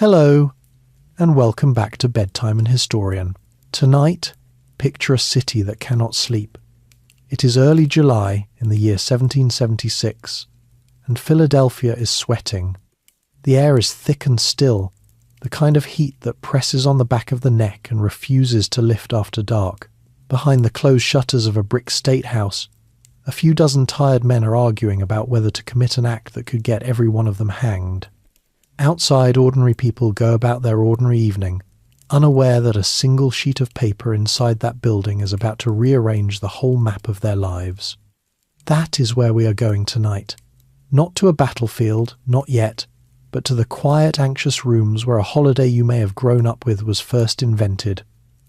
Hello, and welcome back to Bedtime and Historian. Tonight, picture a city that cannot sleep. It is early July in the year 1776, and Philadelphia is sweating. The air is thick and still, the kind of heat that presses on the back of the neck and refuses to lift after dark. Behind the closed shutters of a brick state house, a few dozen tired men are arguing about whether to commit an act that could get every one of them hanged. Outside, ordinary people go about their ordinary evening, unaware that a single sheet of paper inside that building is about to rearrange the whole map of their lives. That is where we are going tonight. Not to a battlefield, not yet, but to the quiet, anxious rooms where a holiday you may have grown up with was first invented,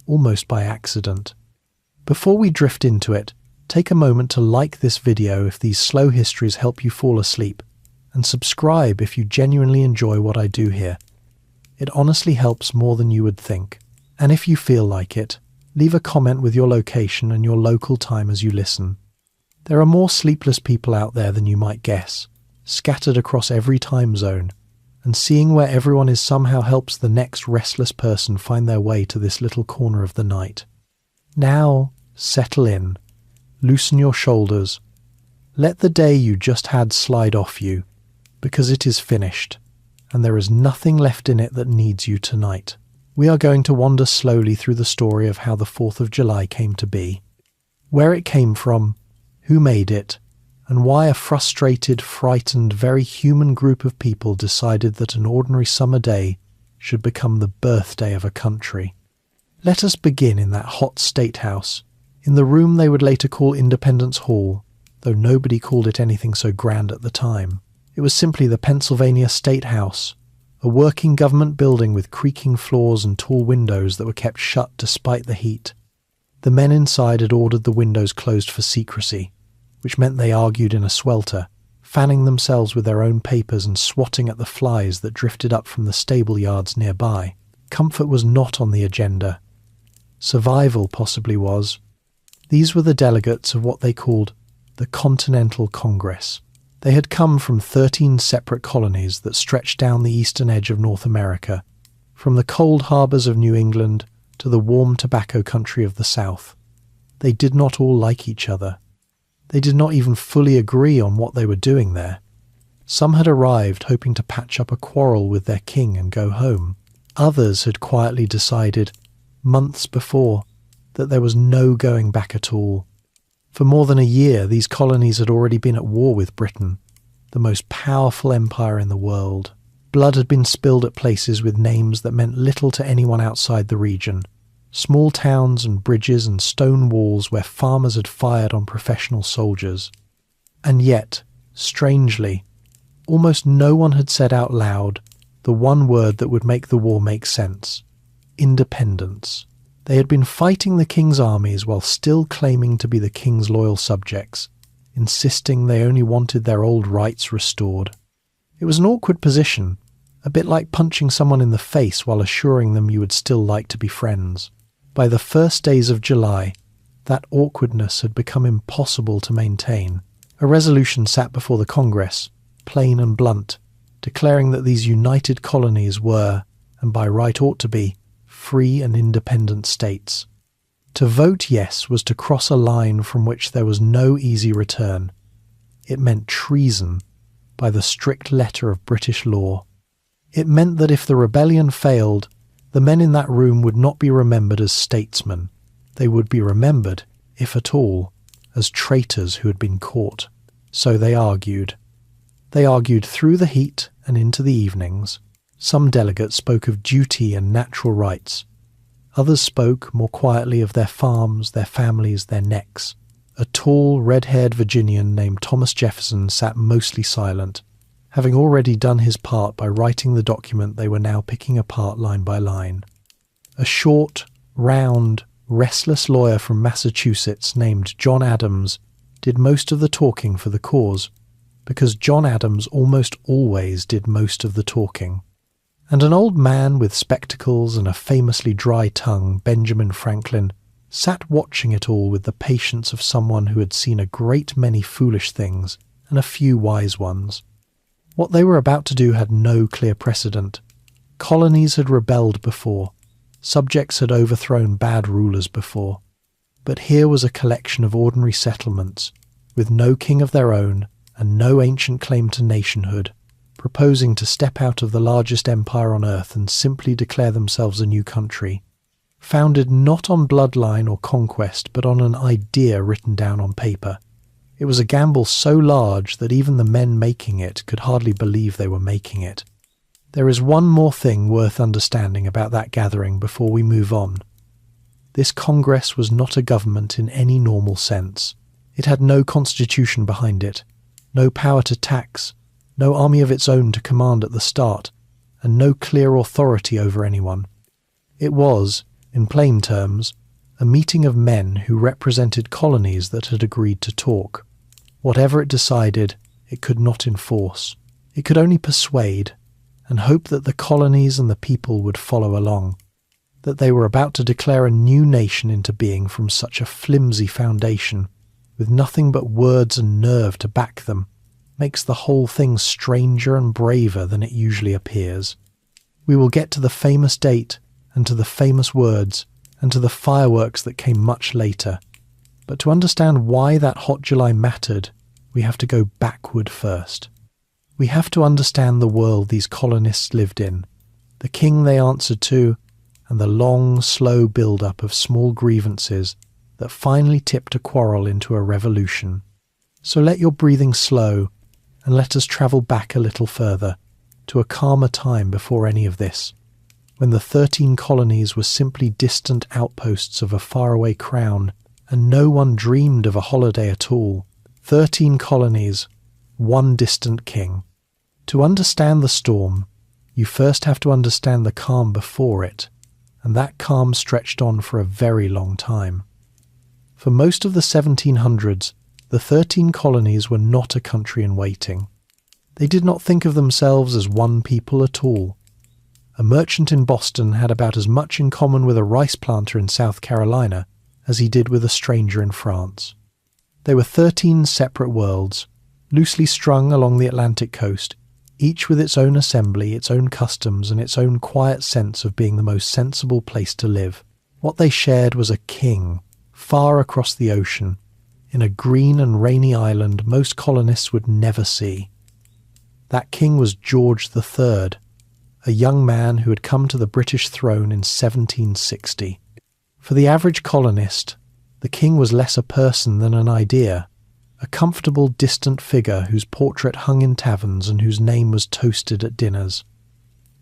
almost by accident. Before we drift into it, take a moment to like this video if these slow histories help you fall asleep, and subscribe if you genuinely enjoy what I do here. It honestly helps more than you would think. And if you feel like it, leave a comment with your location and your local time as you listen. There are more sleepless people out there than you might guess, scattered across every time zone, and seeing where everyone is somehow helps the next restless person find their way to this little corner of the night. Now, settle in, loosen your shoulders, let the day you just had slide off you, because it is finished, and there is nothing left in it that needs you tonight. We are going to wander slowly through the story of how the 4th of July came to be, where it came from, who made it, and why a frustrated, frightened, very human group of people decided that an ordinary summer day should become the birthday of a country. Let us begin in that hot state house, in the room they would later call Independence Hall, though nobody called it anything so grand at the time. It was simply the Pennsylvania State House, a working government building with creaking floors and tall windows that were kept shut despite the heat. The men inside had ordered the windows closed for secrecy, which meant they argued in a swelter, fanning themselves with their own papers and swatting at the flies that drifted up from the stable yards nearby. Comfort was not on the agenda. Survival possibly was. These were the delegates of what they called the Continental Congress. They had come from 13 separate colonies that stretched down the eastern edge of North America, from the cold harbours of New England to the warm tobacco country of the South. They did not all like each other. They did not even fully agree on what they were doing there. Some had arrived hoping to patch up a quarrel with their king and go home. Others had quietly decided, months before, that there was no going back at all. For more than a year, these colonies had already been at war with Britain, the most powerful empire in the world. Blood had been spilled at places with names that meant little to anyone outside the region. Small towns and bridges and stone walls where farmers had fired on professional soldiers. And yet, strangely, almost no one had said out loud the one word that would make the war make sense: independence. They had been fighting the king's armies while still claiming to be the king's loyal subjects, insisting they only wanted their old rights restored. It was an awkward position, a bit like punching someone in the face while assuring them you would still like to be friends. By the first days of July, that awkwardness had become impossible to maintain. A resolution sat before the Congress, plain and blunt, declaring that these united colonies were, and by right ought to be, free and independent states. To vote yes was to cross a line from which there was no easy return. It meant treason by the strict letter of British law. It meant that if the rebellion failed, the men in that room would not be remembered as statesmen. They would be remembered, if at all, as traitors who had been caught. So they argued. They argued through the heat and into the evenings. Some delegates spoke of duty and natural rights. Others spoke more quietly of their farms, their families, their necks. A tall, red-haired Virginian named Thomas Jefferson sat mostly silent, having already done his part by writing the document they were now picking apart line by line. A short, round, restless lawyer from Massachusetts named John Adams did most of the talking for the cause, because John Adams almost always did most of the talking. And an old man with spectacles and a famously dry tongue, Benjamin Franklin, sat watching it all with the patience of someone who had seen a great many foolish things and a few wise ones. What they were about to do had no clear precedent. Colonies had rebelled before. Subjects had overthrown bad rulers before. But here was a collection of ordinary settlements, with no king of their own and no ancient claim to nationhood, proposing to step out of the largest empire on earth and simply declare themselves a new country, founded not on bloodline or conquest, but on an idea written down on paper. It was a gamble so large that even the men making it could hardly believe they were making it. There is one more thing worth understanding about that gathering before we move on. This Congress was not a government in any normal sense. It had no constitution behind it, no power to tax, no army of its own to command at the start, and no clear authority over anyone. It was, in plain terms, a meeting of men who represented colonies that had agreed to talk. Whatever it decided, it could not enforce. It could only persuade, and hope that the colonies and the people would follow along, that they were about to declare a new nation into being from such a flimsy foundation, with nothing but words and nerve to back them, makes the whole thing stranger and braver than it usually appears. We will get to the famous date, and to the famous words, and to the fireworks that came much later. But to understand why that hot July mattered, we have to go backward first. We have to understand the world these colonists lived in, the king they answered to, and the long, slow build-up of small grievances that finally tipped a quarrel into a revolution. So let your breathing slow, and let us travel back a little further, to a calmer time before any of this, when the 13 colonies were simply distant outposts of a faraway crown, and no one dreamed of a holiday at all. 13 colonies, one distant king. To understand the storm, you first have to understand the calm before it, and that calm stretched on for a very long time. For most of the 1700s, the 13 colonies were not a country in waiting. They did not think of themselves as one people at all. A merchant in Boston had about as much in common with a rice planter in South Carolina as he did with a stranger in France. They were 13 separate worlds, loosely strung along the Atlantic coast, each with its own assembly, its own customs, and its own quiet sense of being the most sensible place to live. What they shared was a king, far across the ocean, in a green and rainy island most colonists would never see. That king was George III, a young man who had come to the British throne in 1760. For the average colonist, the king was less a person than an idea, a comfortable, distant figure whose portrait hung in taverns and whose name was toasted at dinners.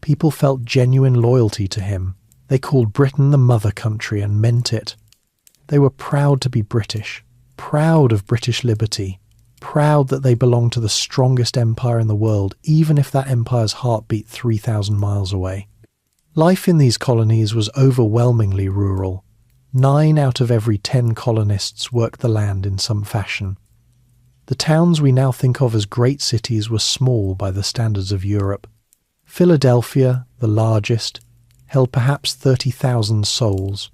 People felt genuine loyalty to him. They called Britain the mother country and meant it. They were proud to be British, proud of British liberty, proud that they belonged to the strongest empire in the world, even if that empire's heart beat 3,000 miles away. Life in these colonies was overwhelmingly rural. 9 out of every 10 colonists worked the land in some fashion. The towns we now think of as great cities were small by the standards of Europe. Philadelphia, the largest, held perhaps 30,000 souls.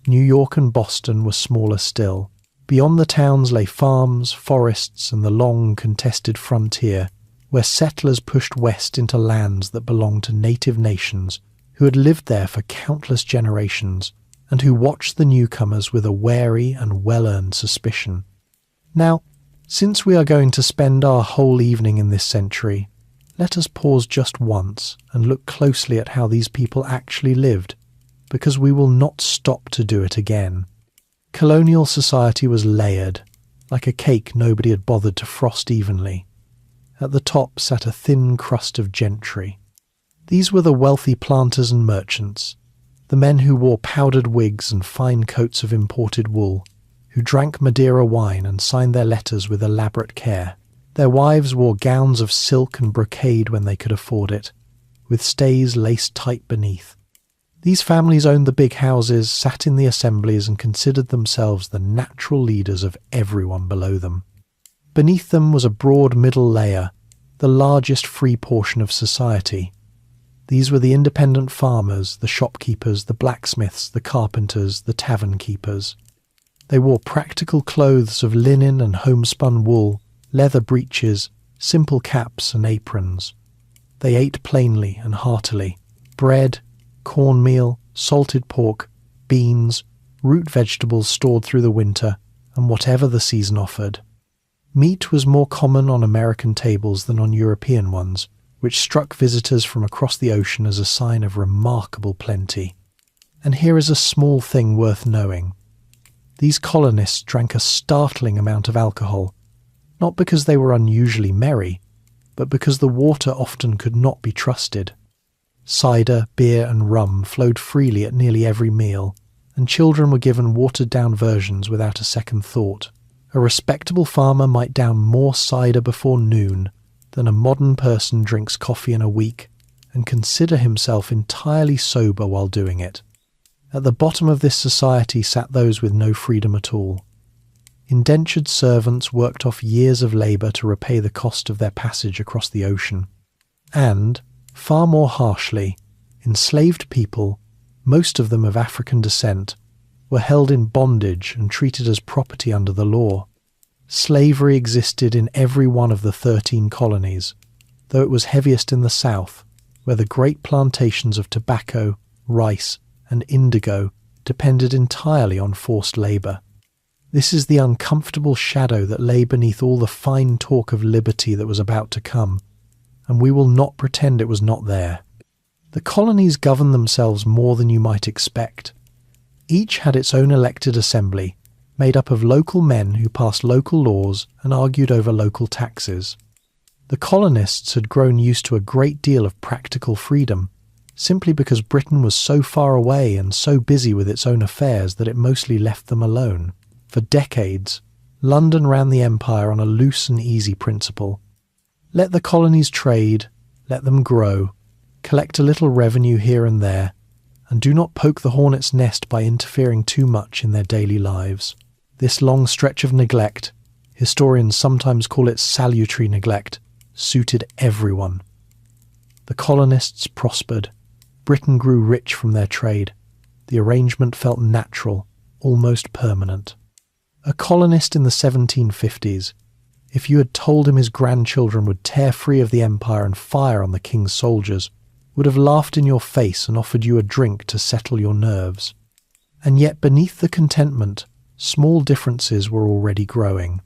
New York and Boston were smaller still. Beyond the towns lay farms, forests, and the long, contested frontier, where settlers pushed west into lands that belonged to native nations who had lived there for countless generations and who watched the newcomers with a wary and well-earned suspicion. Now, since we are going to spend our whole evening in this century, let us pause just once and look closely at how these people actually lived, because we will not stop to do it again. Colonial society was layered, like a cake nobody had bothered to frost evenly. At the top sat a thin crust of gentry. These were the wealthy planters and merchants, the men who wore powdered wigs and fine coats of imported wool, who drank Madeira wine and signed their letters with elaborate care. Their wives wore gowns of silk and brocade when they could afford it, with stays laced tight beneath. These families owned the big houses, sat in the assemblies, and considered themselves the natural leaders of everyone below them. Beneath them was a broad middle layer, the largest free portion of society. These were the independent farmers, the shopkeepers, the blacksmiths, the carpenters, the tavern keepers. They wore practical clothes of linen and homespun wool, leather breeches, simple caps and aprons. They ate plainly and heartily, bread, cornmeal, salted pork, beans, root vegetables stored through the winter, and whatever the season offered. Meat was more common on American tables than on European ones, which struck visitors from across the ocean as a sign of remarkable plenty. And here is a small thing worth knowing. These colonists drank a startling amount of alcohol, not because they were unusually merry, but because the water often could not be trusted. Cider, beer and rum flowed freely at nearly every meal, and children were given watered-down versions without a second thought. A respectable farmer might down more cider before noon than a modern person drinks coffee in a week, and consider himself entirely sober while doing it. At the bottom of this society sat those with no freedom at all. Indentured servants worked off years of labour to repay the cost of their passage across the ocean. And, far more harshly, enslaved people, most of them of African descent, were held in bondage and treated as property under the law. Slavery existed in every one of the 13 colonies, though it was heaviest in the south, where the great plantations of tobacco, rice, and indigo depended entirely on forced labour. This is the uncomfortable shadow that lay beneath all the fine talk of liberty that was about to come, and we will not pretend it was not there. The colonies governed themselves more than you might expect. Each had its own elected assembly, made up of local men who passed local laws and argued over local taxes. The colonists had grown used to a great deal of practical freedom, simply because Britain was so far away and so busy with its own affairs that it mostly left them alone. For decades, London ran the empire on a loose and easy principle. Let the colonies trade, let them grow, collect a little revenue here and there, and do not poke the hornet's nest by interfering too much in their daily lives. This long stretch of neglect, historians sometimes call it salutary neglect, suited everyone. The colonists prospered. Britain grew rich from their trade. The arrangement felt natural, almost permanent. A colonist in the 1750s, if you had told him his grandchildren would tear free of the empire and fire on the king's soldiers, would have laughed in your face and offered you a drink to settle your nerves. And yet beneath the contentment, small differences were already growing.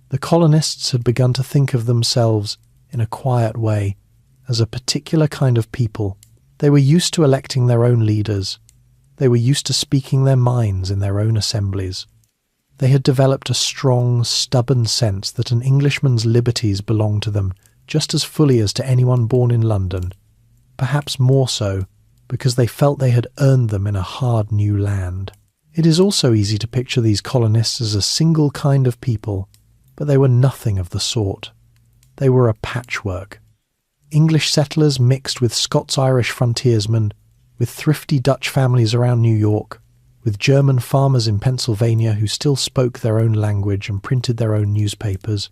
The colonists had begun to think of themselves, in a quiet way, as a particular kind of people. They were used to electing their own leaders. They were used to speaking their minds in their own assemblies. They had developed a strong, stubborn sense that an Englishman's liberties belonged to them just as fully as to anyone born in London, perhaps more so, because they felt they had earned them in a hard new land. It is also easy to picture these colonists as a single kind of people, but they were nothing of the sort. They were a patchwork. English settlers mixed with Scots-Irish frontiersmen, with thrifty Dutch families around New York, with German farmers in Pennsylvania who still spoke their own language and printed their own newspapers,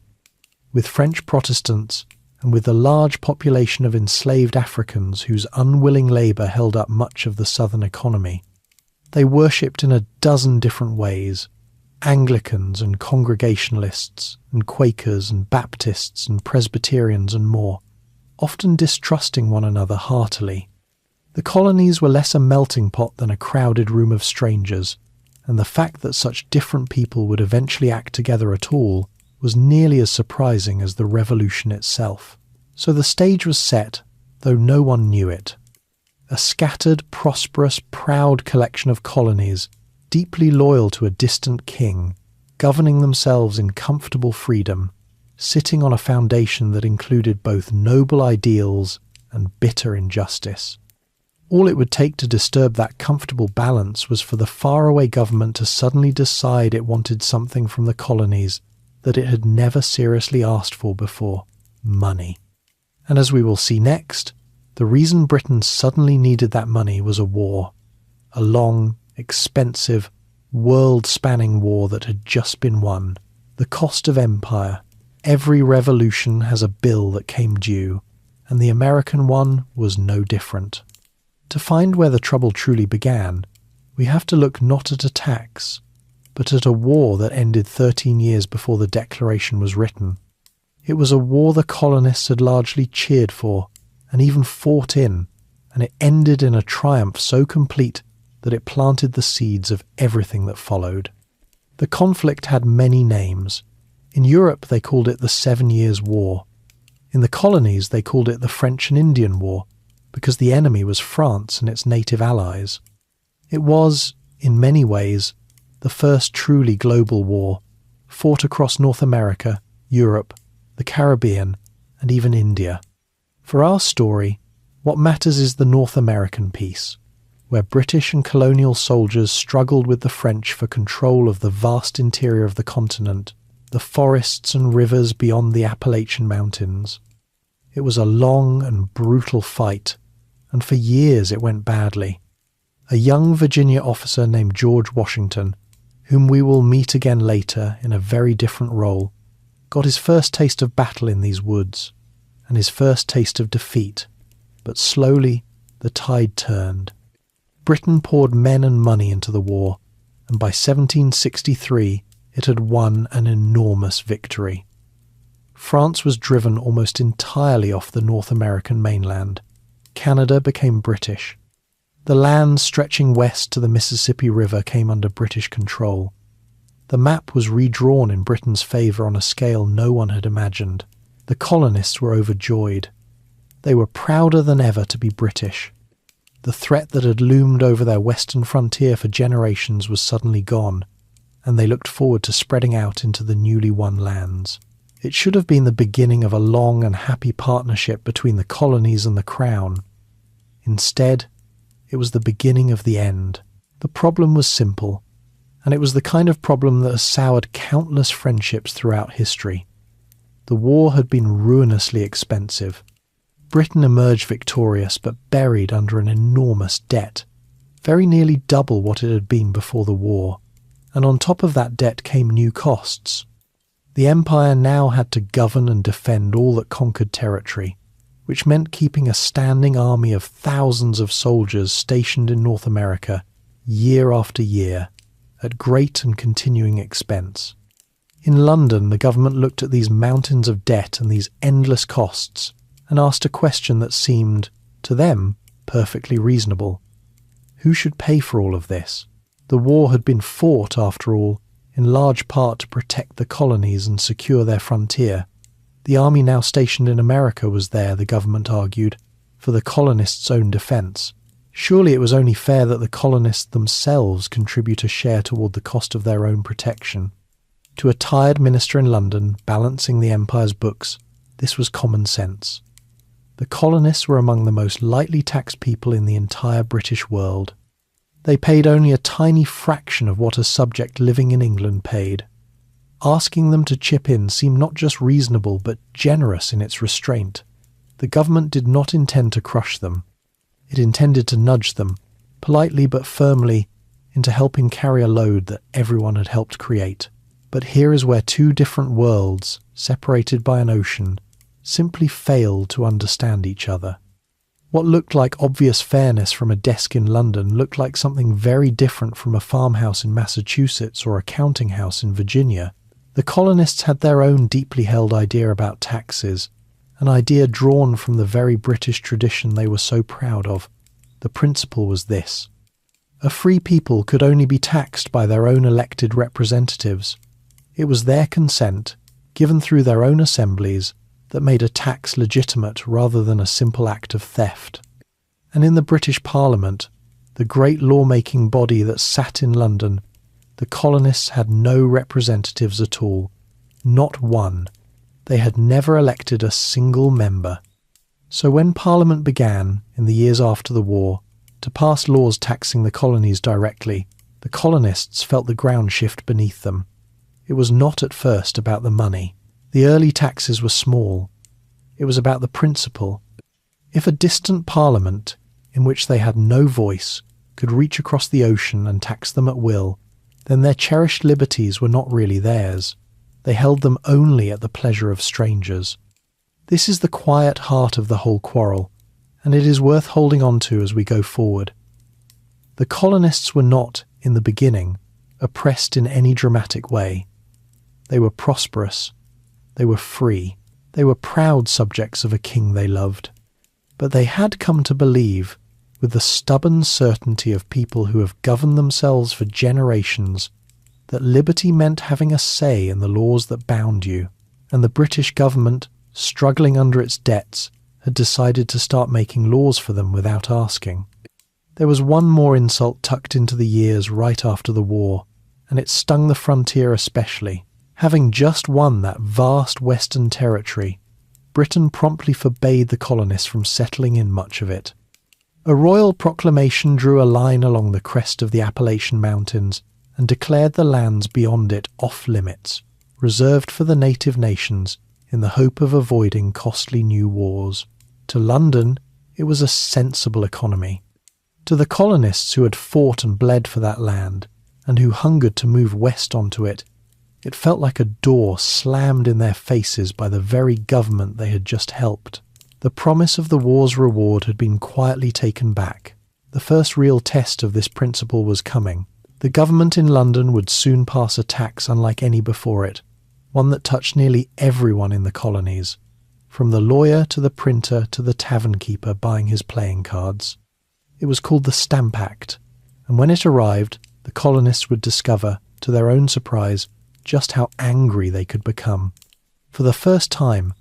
with French Protestants, and with the large population of enslaved Africans whose unwilling labour held up much of the southern economy. They worshipped in a dozen different ways, Anglicans and Congregationalists, and Quakers and Baptists and Presbyterians and more, often distrusting one another heartily. The colonies were less a melting pot than a crowded room of strangers, and the fact that such different people would eventually act together at all was nearly as surprising as the revolution itself. So the stage was set, though no one knew it. A scattered, prosperous, proud collection of colonies, deeply loyal to a distant king, governing themselves in comfortable freedom, sitting on a foundation that included both noble ideals and bitter injustice. All it would take to disturb that comfortable balance was for the faraway government to suddenly decide it wanted something from the colonies that it had never seriously asked for before: money. And as we will see next, the reason Britain suddenly needed that money was a war. A long, expensive, world-spanning war that had just been won. The cost of empire. Every revolution has a bill that came due, and the American one was no different. To find where the trouble truly began, we have to look not at a tax, but at a war that ended 13 years before the Declaration was written. It was a war the colonists had largely cheered for, and even fought in, and it ended in a triumph so complete that it planted the seeds of everything that followed. The conflict had many names. In Europe they called it the 7 Years' War. In the colonies they called it the French and Indian War, because the enemy was France and its native allies. It was, in many ways, the first truly global war, fought across North America, Europe, the Caribbean, and even India. For our story, what matters is the North American piece, where British and colonial soldiers struggled with the French for control of the vast interior of the continent, the forests and rivers beyond the Appalachian Mountains. It was a long and brutal fight, and for years it went badly. A young Virginia officer named George Washington, whom we will meet again later in a very different role, got his first taste of battle in these woods, and his first taste of defeat, but slowly the tide turned. Britain poured men and money into the war, and by 1763 it had won an enormous victory. France was driven almost entirely off the North American mainland. Canada became British. The land stretching west to the Mississippi River came under British control. The map was redrawn in Britain's favour on a scale no one had imagined. The colonists were overjoyed. They were prouder than ever to be British. The threat that had loomed over their western frontier for generations was suddenly gone, and they looked forward to spreading out into the newly won lands. It should have been the beginning of a long and happy partnership between the colonies and the Crown. Instead, it was the beginning of the end. The problem was simple, and it was the kind of problem that has soured countless friendships throughout history. The war had been ruinously expensive. Britain emerged victorious but buried under an enormous debt, very nearly double what it had been before the war, and on top of that debt came new costs. The Empire now had to govern and defend all that conquered territory, which meant keeping a standing army of thousands of soldiers stationed in North America year after year, at great and continuing expense. In London, the government looked at these mountains of debt and these endless costs and asked a question that seemed, to them, perfectly reasonable. Who should pay for all of this? The war had been fought, after all, in large part to protect the colonies and secure their frontier. The army now stationed in America was there, the government argued, for the colonists' own defence. Surely it was only fair that the colonists themselves contribute a share toward the cost of their own protection. To a tired minister in London, balancing the Empire's books, this was common sense. The colonists were among the most lightly taxed people in the entire British world. They paid only a tiny fraction of what a subject living in England paid. Asking them to chip in seemed not just reasonable but generous in its restraint. The government did not intend to crush them. It intended to nudge them, politely but firmly, into helping carry a load that everyone had helped create. But here is where two different worlds, separated by an ocean, simply failed to understand each other. What looked like obvious fairness from a desk in London looked like something very different from a farmhouse in Massachusetts or a counting house in Virginia. The colonists had their own deeply held idea about taxes, an idea drawn from the very British tradition they were so proud of. The principle was this: a free people could only be taxed by their own elected representatives. It was their consent, given through their own assemblies, that made a tax legitimate rather than a simple act of theft. And in the British Parliament, the great lawmaking body that sat in London, the colonists had no representatives at all, not one. They had never elected a single member. So when Parliament began, in the years after the war, to pass laws taxing the colonies directly, the colonists felt the ground shift beneath them. It was not at first about the money. The early taxes were small. It was about the principle. If a distant parliament, in which they had no voice, could reach across the ocean and tax them at will, then their cherished liberties were not really theirs. They held them only at the pleasure of strangers. This is the quiet heart of the whole quarrel, and it is worth holding on to as we go forward. The colonists were not, in the beginning, oppressed in any dramatic way. They were prosperous. They were free. They were proud subjects of a king they loved. But they had come to believe with the stubborn certainty of people who have governed themselves for generations, that liberty meant having a say in the laws that bound you, and the British government, struggling under its debts, had decided to start making laws for them without asking. There was one more insult tucked into the years right after the war, and it stung the frontier especially. Having just won that vast western territory, Britain promptly forbade the colonists from settling in much of it. A royal proclamation drew a line along the crest of the Appalachian Mountains and declared the lands beyond it off-limits, reserved for the native nations in the hope of avoiding costly new wars. To London, it was a sensible economy. To the colonists who had fought and bled for that land, and who hungered to move west onto it, it felt like a door slammed in their faces by the very government they had just helped. The promise of the war's reward had been quietly taken back. The first real test of this principle was coming. The government in London would soon pass a tax unlike any before it, one that touched nearly everyone in the colonies, from the lawyer to the printer to the tavern keeper buying his playing cards. It was called the Stamp Act, and when it arrived, the colonists would discover, to their own surprise, just how angry they could become. For the first time,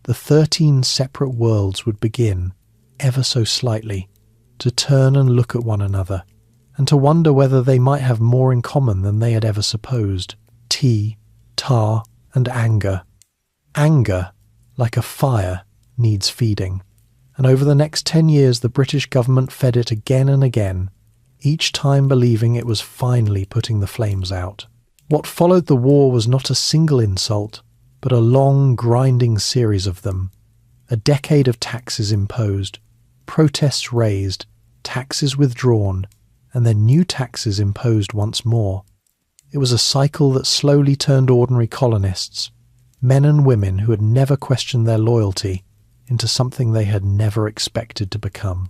the 13 separate worlds would begin, ever so slightly, to turn and look at one another, and to wonder whether they might have more in common than they had ever supposed. Tea, tar, and anger. Anger, like a fire, needs feeding, and over the next 10 years the British government fed it again and again, each time believing it was finally putting the flames out. What followed the war was not a single insult, but a long, grinding series of them. A decade of taxes imposed, protests raised, taxes withdrawn, and then new taxes imposed once more. It was a cycle that slowly turned ordinary colonists, men and women who had never questioned their loyalty, into something they had never expected to become.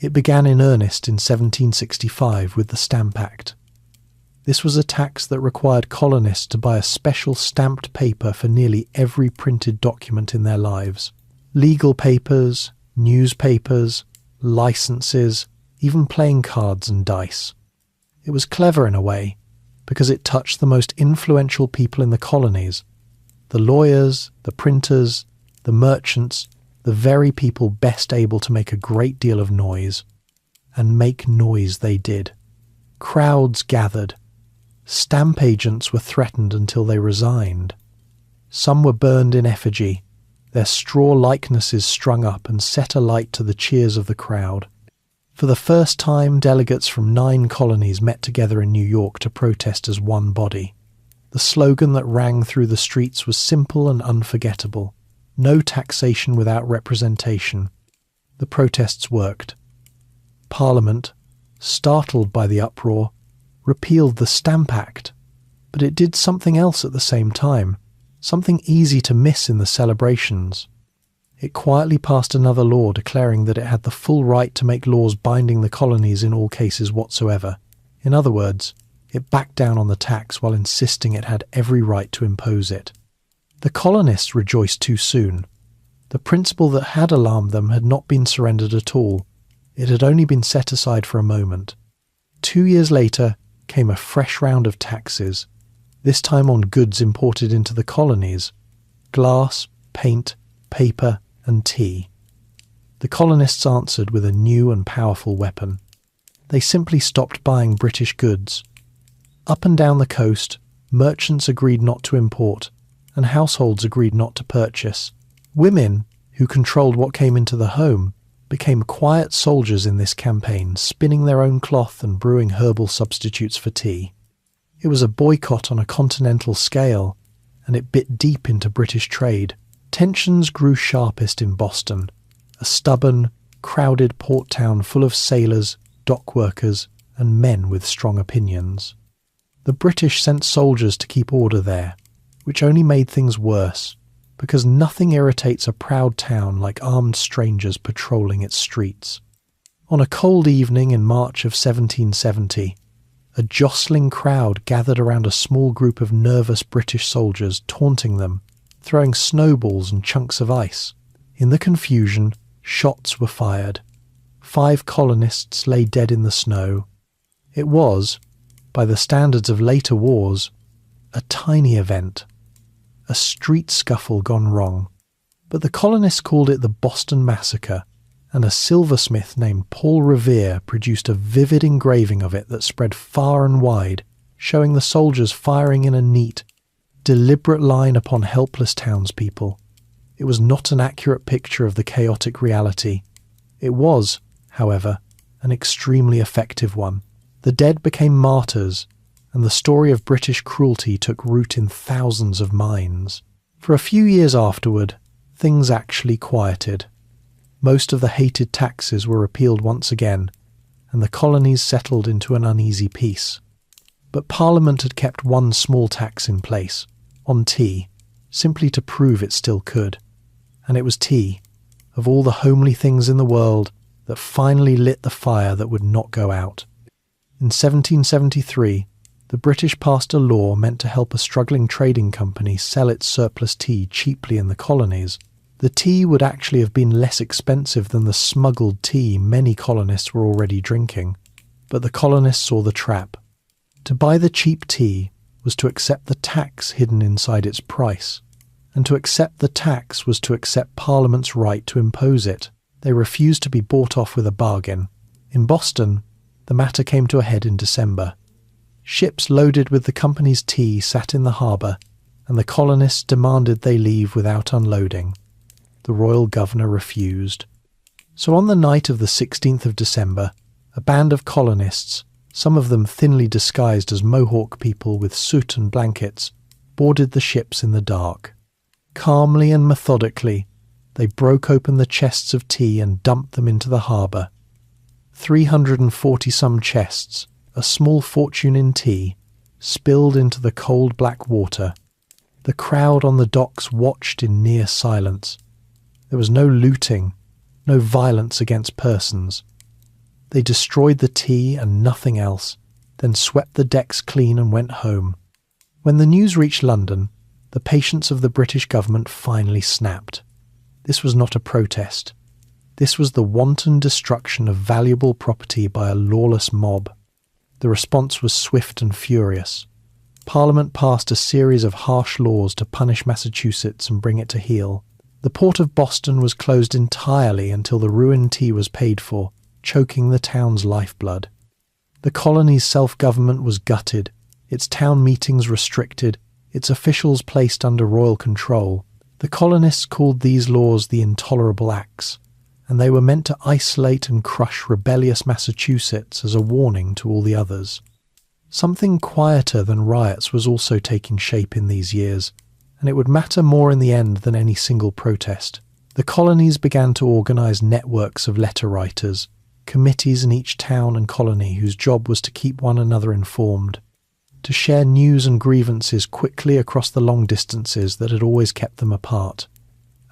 It began in earnest in 1765 with the Stamp Act. This was a tax that required colonists to buy a special stamped paper for nearly every printed document in their lives. Legal papers, newspapers, licenses, even playing cards and dice. It was clever in a way, because it touched the most influential people in the colonies, the lawyers, the printers, the merchants, the very people best able to make a great deal of noise. And make noise they did. Crowds gathered. Stamp agents were threatened until they resigned. Some were burned in effigy, their straw likenesses strung up and set alight to the cheers of the crowd. For the first time, delegates from 9 colonies met together in New York to protest as one body. The slogan that rang through the streets was simple and unforgettable. No taxation without representation. The protests worked. Parliament, startled by the uproar, repealed the Stamp Act, but it did something else at the same time, something easy to miss in the celebrations. It quietly passed another law declaring that it had the full right to make laws binding the colonies in all cases whatsoever. In other words, it backed down on the tax while insisting it had every right to impose it. The colonists rejoiced too soon. The principle that had alarmed them had not been surrendered at all. It had only been set aside for a moment. 2 years later came a fresh round of taxes, this time on goods imported into the colonies: glass, paint, paper, and tea. The colonists answered with a new and powerful weapon. They simply stopped buying British goods. Up and down the coast, merchants agreed not to import, and households agreed not to purchase. Women, who controlled what came into the home, became quiet soldiers in this campaign, spinning their own cloth and brewing herbal substitutes for tea. It was a boycott on a continental scale, and it bit deep into British trade. Tensions grew sharpest in Boston, a stubborn, crowded port town full of sailors, dock workers, and men with strong opinions. The British sent soldiers to keep order there, which only made things worse, because nothing irritates a proud town like armed strangers patrolling its streets. On a cold evening in March of 1770, a jostling crowd gathered around a small group of nervous British soldiers, taunting them, throwing snowballs and chunks of ice. In the confusion, shots were fired. 5 colonists lay dead in the snow. It was, by the standards of later wars, a tiny event, a street scuffle gone wrong. But the colonists called it the Boston Massacre, and a silversmith named Paul Revere produced a vivid engraving of it that spread far and wide, showing the soldiers firing in a neat, deliberate line upon helpless townspeople. It was not an accurate picture of the chaotic reality. It was, however, an extremely effective one. The dead became martyrs, and the story of British cruelty took root in thousands of minds. For a few years afterward, things actually quieted. Most of the hated taxes were repealed once again, and the colonies settled into an uneasy peace. But Parliament had kept one small tax in place, on tea, simply to prove it still could. And it was tea, of all the homely things in the world, that finally lit the fire that would not go out. In 1773, the British passed a law meant to help a struggling trading company sell its surplus tea cheaply in the colonies. The tea would actually have been less expensive than the smuggled tea many colonists were already drinking. But the colonists saw the trap. To buy the cheap tea was to accept the tax hidden inside its price. And to accept the tax was to accept Parliament's right to impose it. They refused to be bought off with a bargain. In Boston, the matter came to a head in December. Ships loaded with the company's tea sat in the harbour, and the colonists demanded they leave without unloading. The royal governor refused. So on the night of the 16th of December, a band of colonists, some of them thinly disguised as Mohawk people with soot and blankets, boarded the ships in the dark. Calmly and methodically, they broke open the chests of tea and dumped them into the harbour. 340-some chests, a small fortune in tea, spilled into the cold black water. The crowd on the docks watched in near silence. There was no looting, no violence against persons. They destroyed the tea and nothing else, then swept the decks clean and went home. When the news reached London, the patience of the British government finally snapped. This was not a protest. This was the wanton destruction of valuable property by a lawless mob. The response was swift and furious. Parliament passed a series of harsh laws to punish Massachusetts and bring it to heel. The port of Boston was closed entirely until the ruined tea was paid for, choking the town's lifeblood. The colony's self-government was gutted, its town meetings restricted, its officials placed under royal control. The colonists called these laws the Intolerable Acts, and they were meant to isolate and crush rebellious Massachusetts as a warning to all the others. Something quieter than riots was also taking shape in these years, and it would matter more in the end than any single protest. The colonies began to organise networks of letter writers, committees in each town and colony whose job was to keep one another informed, to share news and grievances quickly across the long distances that had always kept them apart.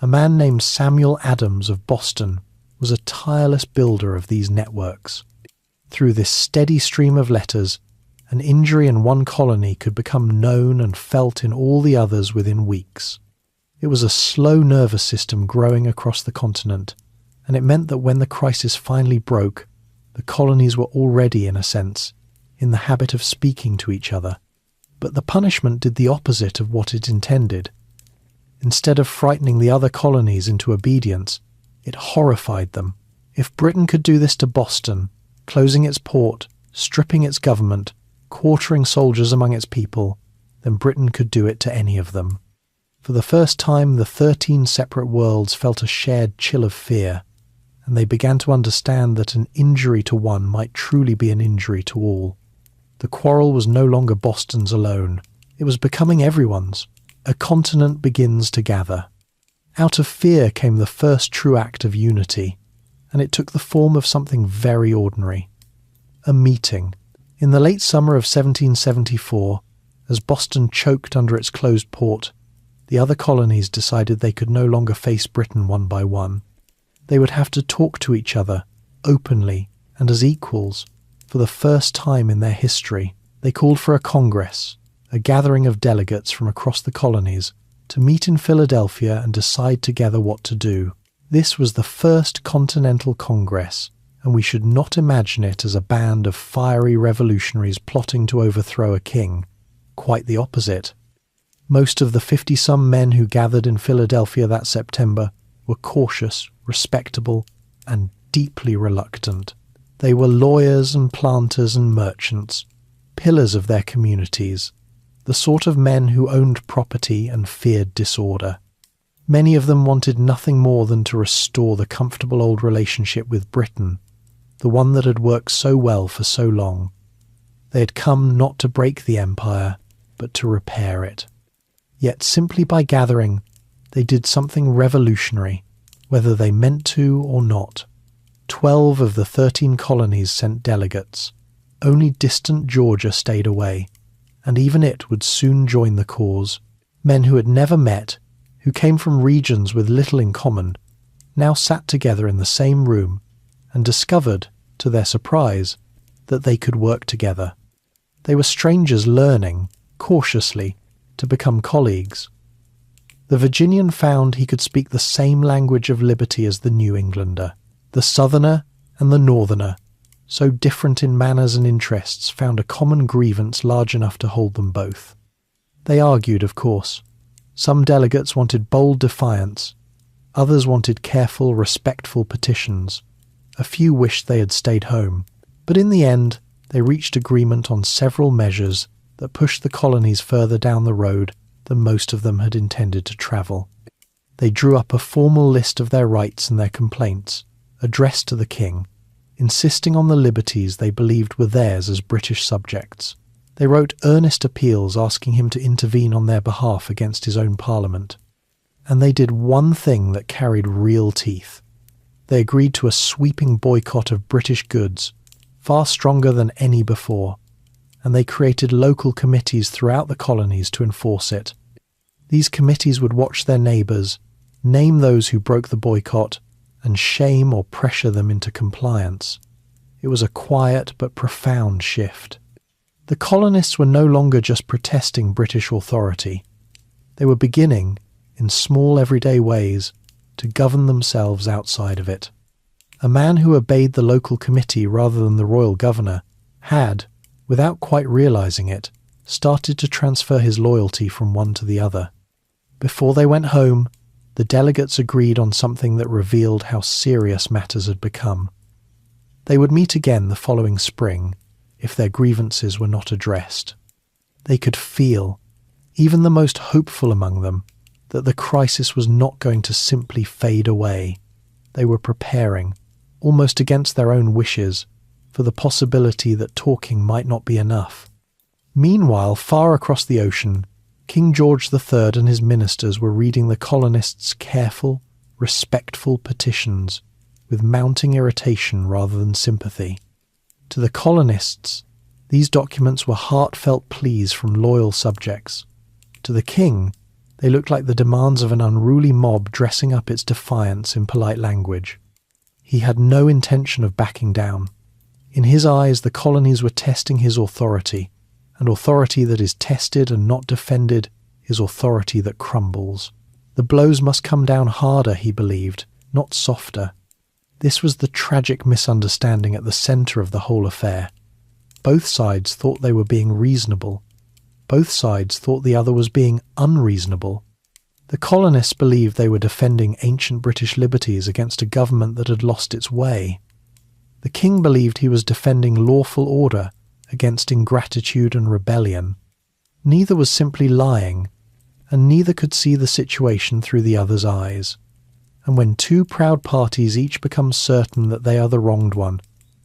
A man named Samuel Adams of Boston was a tireless builder of these networks. Through this steady stream of letters, an injury in one colony could become known and felt in all the others within weeks. It was a slow nervous system growing across the continent, and it meant that when the crisis finally broke, the colonies were already, in a sense, in the habit of speaking to each other. But the punishment did the opposite of what it intended. Instead of frightening the other colonies into obedience, it horrified them. If Britain could do this to Boston, closing its port, stripping its government, quartering soldiers among its people, then Britain could do it to any of them. For the first time, the 13 separate worlds felt a shared chill of fear, and they began to understand that an injury to one might truly be an injury to all. The quarrel was no longer Boston's alone. It was becoming everyone's. A continent begins to gather. Out of fear came the first true act of unity, and it took the form of something very ordinary. A meeting. In the late summer of 1774, as Boston choked under its closed port, the other colonies decided they could no longer face Britain one by one. They would have to talk to each other, openly and as equals. For the first time in their history, they called for a congress, a gathering of delegates from across the colonies, to meet in Philadelphia and decide together what to do. This was the first Continental Congress, and we should not imagine it as a band of fiery revolutionaries plotting to overthrow a king. Quite the opposite. Most of the 50-some men who gathered in Philadelphia that September were cautious, respectable, and deeply reluctant. They were lawyers and planters and merchants, pillars of their communities, the sort of men who owned property and feared disorder. Many of them wanted nothing more than to restore the comfortable old relationship with Britain, the one that had worked so well for so long. They had come not to break the empire, but to repair it. Yet simply by gathering, they did something revolutionary, whether they meant to or not. 12 of the 13 colonies sent delegates. Only distant Georgia stayed away, and even it would soon join the cause. Men who had never met, who came from regions with little in common, now sat together in the same room and discovered, to their surprise, that they could work together. They were strangers learning, cautiously, to become colleagues. The Virginian found he could speak the same language of liberty as the New Englander. The Southerner and the Northerner, so different in manners and interests, found a common grievance large enough to hold them both. They argued, of course. Some delegates wanted bold defiance, others wanted careful, respectful petitions. A few wished they had stayed home, but in the end they reached agreement on several measures that pushed the colonies further down the road than most of them had intended to travel. They drew up a formal list of their rights and their complaints, addressed to the king, insisting on the liberties they believed were theirs as British subjects. They wrote earnest appeals asking him to intervene on their behalf against his own parliament. And they did one thing that carried real teeth. They agreed to a sweeping boycott of British goods, far stronger than any before, and they created local committees throughout the colonies to enforce it. These committees would watch their neighbours, name those who broke the boycott, and shame or pressure them into compliance. It was a quiet but profound shift. The colonists were no longer just protesting British authority. They were beginning, in small everyday ways, to govern themselves outside of it. A man who obeyed the local committee rather than the royal governor had, without quite realizing it, started to transfer his loyalty from one to the other. Before they went home, the delegates agreed on something that revealed how serious matters had become. They would meet again the following spring, if their grievances were not addressed. They could feel, even the most hopeful among them, that the crisis was not going to simply fade away. They were preparing, almost against their own wishes, for the possibility that talking might not be enough. Meanwhile, far across the ocean, King George III and his ministers were reading the colonists' careful, respectful petitions with mounting irritation rather than sympathy. To the colonists, these documents were heartfelt pleas from loyal subjects. To the king, they looked like the demands of an unruly mob dressing up its defiance in polite language. He had no intention of backing down. In his eyes, the colonies were testing his authority, and authority that is tested and not defended is authority that crumbles. The blows must come down harder, he believed, not softer. This was the tragic misunderstanding at the centre of the whole affair. Both sides thought they were being reasonable. Both sides thought the other was being unreasonable. The colonists believed they were defending ancient British liberties against a government that had lost its way. The king believed he was defending lawful order against ingratitude and rebellion. Neither was simply lying, and neither could see the situation through the other's eyes. And when two proud parties each become certain that they are the wronged one,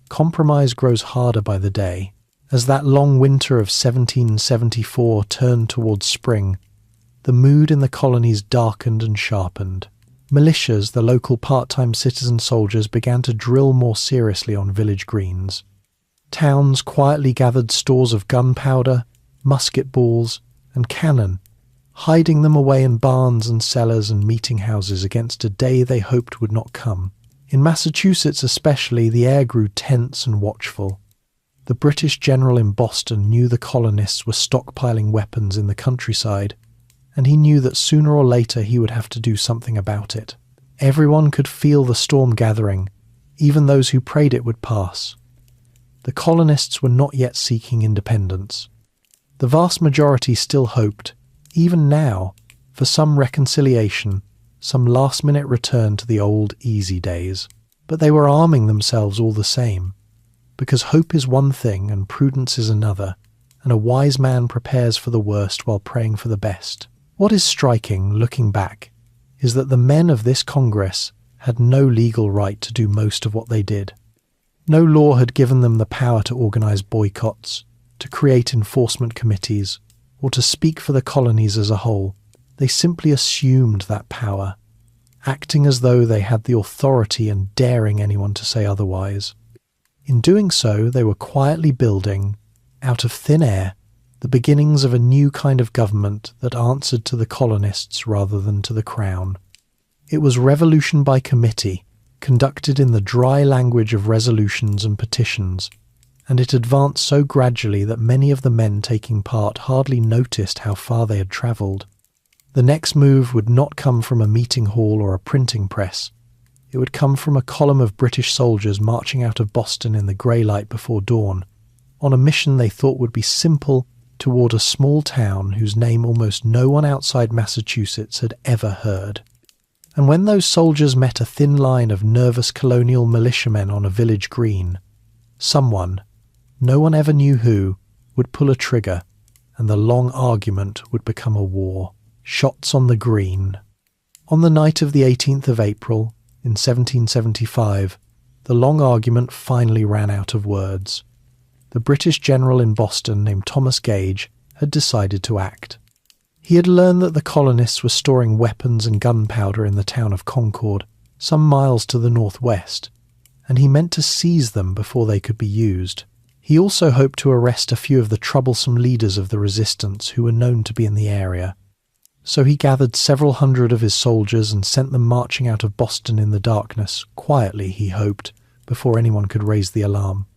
compromise grows harder by the day. As that long winter of 1774 turned towards spring, the mood in the colonies darkened and sharpened. Militias, the local part-time citizen soldiers, began to drill more seriously on village greens. Towns quietly gathered stores of gunpowder, musket balls, and cannon, hiding them away in barns and cellars and meeting houses against a day they hoped would not come. In Massachusetts especially, the air grew tense and watchful. The British general in Boston knew the colonists were stockpiling weapons in the countryside, and he knew that sooner or later he would have to do something about it. Everyone could feel the storm gathering, even those who prayed it would pass. The colonists were not yet seeking independence. The vast majority still hoped, even now, for some reconciliation, some last-minute return to the old easy days. But they were arming themselves all the same, because hope is one thing and prudence is another, and a wise man prepares for the worst while praying for the best. What is striking, looking back, is that the men of this Congress had no legal right to do most of what they did. No law had given them the power to organize boycotts, to create enforcement committees, or to speak for the colonies as a whole. They simply assumed that power, acting as though they had the authority and daring anyone to say otherwise. In doing so, they were quietly building, out of thin air, the beginnings of a new kind of government that answered to the colonists rather than to the crown. It was revolution by committee, conducted in the dry language of resolutions and petitions, and it advanced so gradually that many of the men taking part hardly noticed how far they had travelled. The next move would not come from a meeting hall or a printing press. It would come from a column of British soldiers marching out of Boston in the grey light before dawn, on a mission they thought would be simple toward a small town whose name almost no one outside Massachusetts had ever heard. And when those soldiers met a thin line of nervous colonial militiamen on a village green, someone, no one ever knew who, would pull a trigger, and the long argument would become a war. Shots on the green. On the night of the 18th of April, in 1775, the long argument finally ran out of words. The British general in Boston named Thomas Gage had decided to act. He had learned that the colonists were storing weapons and gunpowder in the town of Concord, some miles to the northwest, and he meant to seize them before they could be used. He also hoped to arrest a few of the troublesome leaders of the resistance who were known to be in the area. So he gathered several hundred of his soldiers and sent them marching out of Boston in the darkness, quietly, he hoped, before anyone could raise the alarm.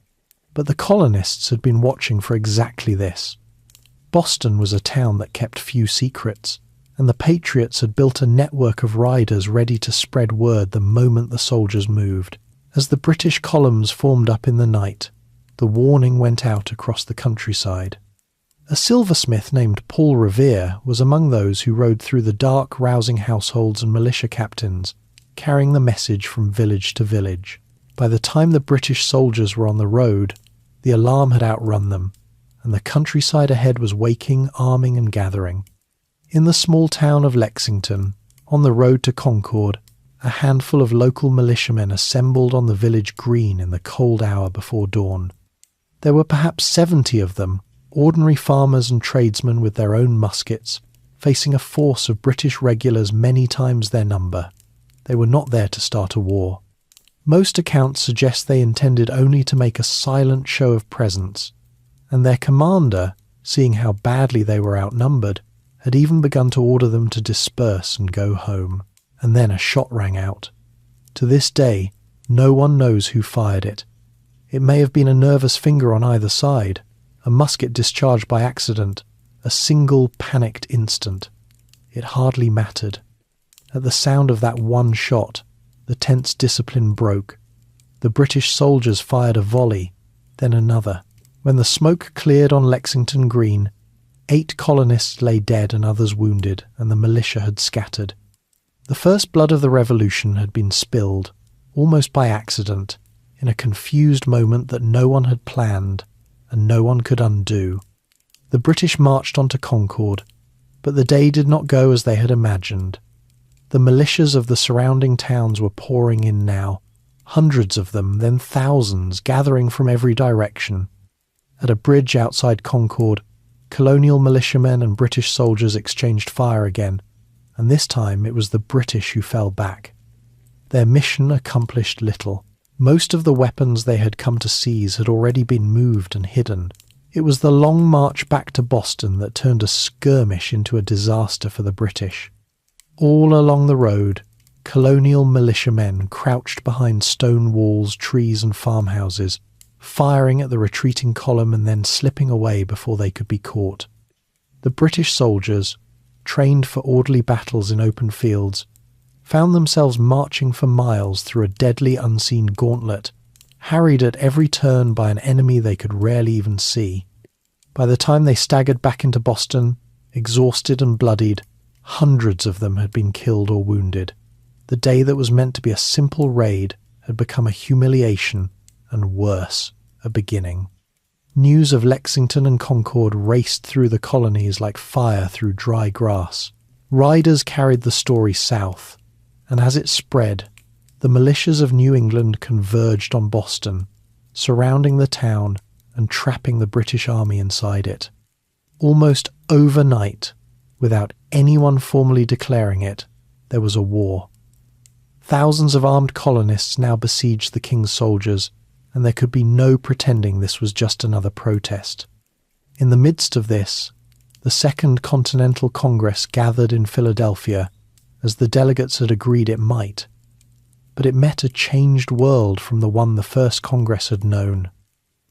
But the colonists had been watching for exactly this. Boston was a town that kept few secrets, and the Patriots had built a network of riders ready to spread word the moment the soldiers moved. As the British columns formed up in the night, the warning went out across the countryside. A silversmith named Paul Revere was among those who rode through the dark, rousing households and militia captains, carrying the message from village to village. By the time the British soldiers were on the road, the alarm had outrun them, and the countryside ahead was waking, arming and gathering. In the small town of Lexington, on the road to Concord, a handful of local militiamen assembled on the village green in the cold hour before dawn. There were perhaps 70 of them, ordinary farmers and tradesmen with their own muskets, facing a force of British regulars many times their number. They were not there to start a war. Most accounts suggest they intended only to make a silent show of presence, and their commander, seeing how badly they were outnumbered, had even begun to order them to disperse and go home. And then a shot rang out. To this day, no one knows who fired it. It may have been a nervous finger on either side, a musket discharged by accident, a single panicked instant. It hardly mattered. At the sound of that one shot, the tense discipline broke. The British soldiers fired a volley, then another. When the smoke cleared on Lexington Green, 8 colonists lay dead and others wounded, and the militia had scattered. The first blood of the revolution had been spilled, almost by accident, in a confused moment that no one had planned and no one could undo. The British marched on to Concord, but the day did not go as they had imagined. The militias of the surrounding towns were pouring in now, hundreds of them, then thousands, gathering from every direction. At a bridge outside Concord, colonial militiamen and British soldiers exchanged fire again, and this time it was the British who fell back. Their mission accomplished little. Most of the weapons they had come to seize had already been moved and hidden. It was the long march back to Boston that turned a skirmish into a disaster for the British. All along the road, colonial militiamen crouched behind stone walls, trees and farmhouses, firing at the retreating column and then slipping away before they could be caught. The British soldiers, trained for orderly battles in open fields, found themselves marching for miles through a deadly unseen gauntlet, harried at every turn by an enemy they could rarely even see. By the time they staggered back into Boston, exhausted and bloodied, hundreds of them had been killed or wounded. The day that was meant to be a simple raid had become a humiliation, and worse, a beginning. News of Lexington and Concord raced through the colonies like fire through dry grass. Riders carried the story south, and as it spread, the militias of New England converged on Boston, surrounding the town and trapping the British Army inside it. Almost overnight, without anyone formally declaring it, there was a war. Thousands of armed colonists now besieged the king's soldiers, and there could be no pretending this was just another protest. In the midst of this, the Second Continental Congress gathered in Philadelphia, as the delegates had agreed it might. But it met a changed world from the one the First Congress had known.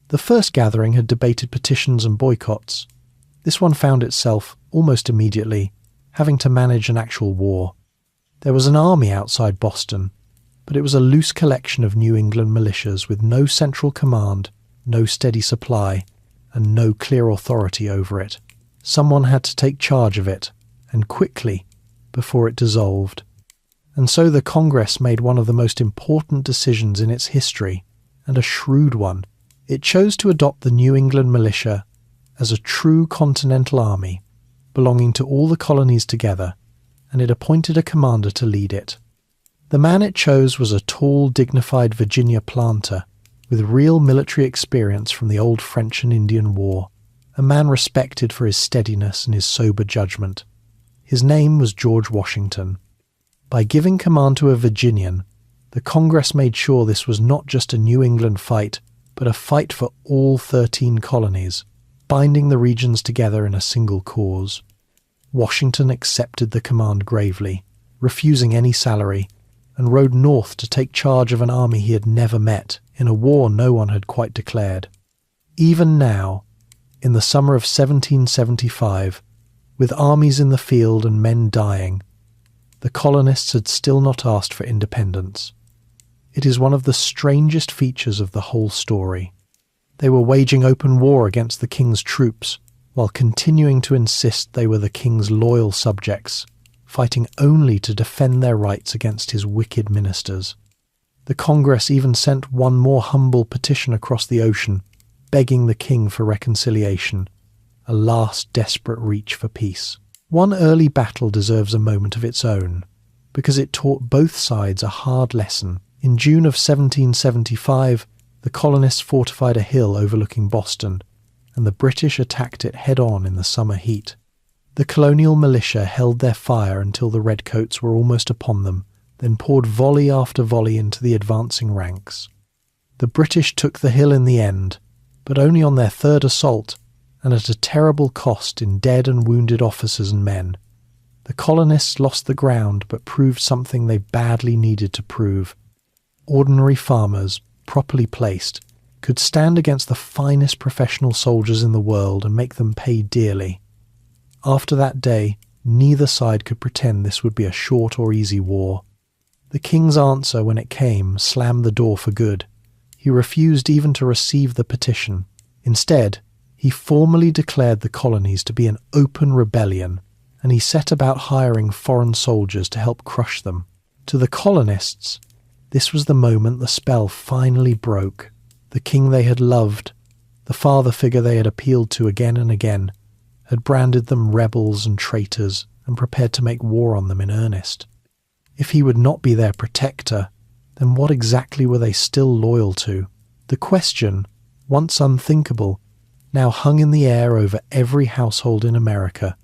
The first gathering had debated petitions and boycotts. This one found itself, almost immediately, having to manage an actual war. There was an army outside Boston, but it was a loose collection of New England militias with no central command, no steady supply, and no clear authority over it. Someone had to take charge of it, and quickly, before it dissolved. And so the Congress made one of the most important decisions in its history, and a shrewd one. It chose to adopt the New England militia as a true continental army, belonging to all the colonies together, and it appointed a commander to lead it. The man it chose was a tall, dignified Virginia planter, with real military experience from the old French and Indian War, a man respected for his steadiness and his sober judgment. His name was George Washington. By giving command to a Virginian, the Congress made sure this was not just a New England fight, but a fight for all 13 colonies, binding the regions together in a single cause. Washington accepted the command gravely, refusing any salary, and rode north to take charge of an army he had never met in a war no one had quite declared. Even now, in the summer of 1775, with armies in the field and men dying, the colonists had still not asked for independence. It is one of the strangest features of the whole story. They were waging open war against the king's troops, while continuing to insist they were the king's loyal subjects, fighting only to defend their rights against his wicked ministers. The Congress even sent one more humble petition across the ocean, begging the king for reconciliation, a last desperate reach for peace. One early battle deserves a moment of its own, because it taught both sides a hard lesson. In June of 1775, the colonists fortified a hill overlooking Boston, and the British attacked it head-on in the summer heat. The colonial militia held their fire until the redcoats were almost upon them, then poured volley after volley into the advancing ranks. The British took the hill in the end, but only on their third assault, and at a terrible cost in dead and wounded officers and men. The colonists lost the ground, but proved something they badly needed to prove. Ordinary farmers, properly placed, could stand against the finest professional soldiers in the world and make them pay dearly. After that day, neither side could pretend this would be a short or easy war. The king's answer, when it came, slammed the door for good. He refused even to receive the petition. Instead, he formally declared the colonies to be an open rebellion, and he set about hiring foreign soldiers to help crush them. To the colonists, this was the moment the spell finally broke. The king they had loved, the father figure they had appealed to again and again, had branded them rebels and traitors and prepared to make war on them in earnest. If he would not be their protector, then what exactly were they still loyal to? The question, once unthinkable, now hung in the air over every household in America,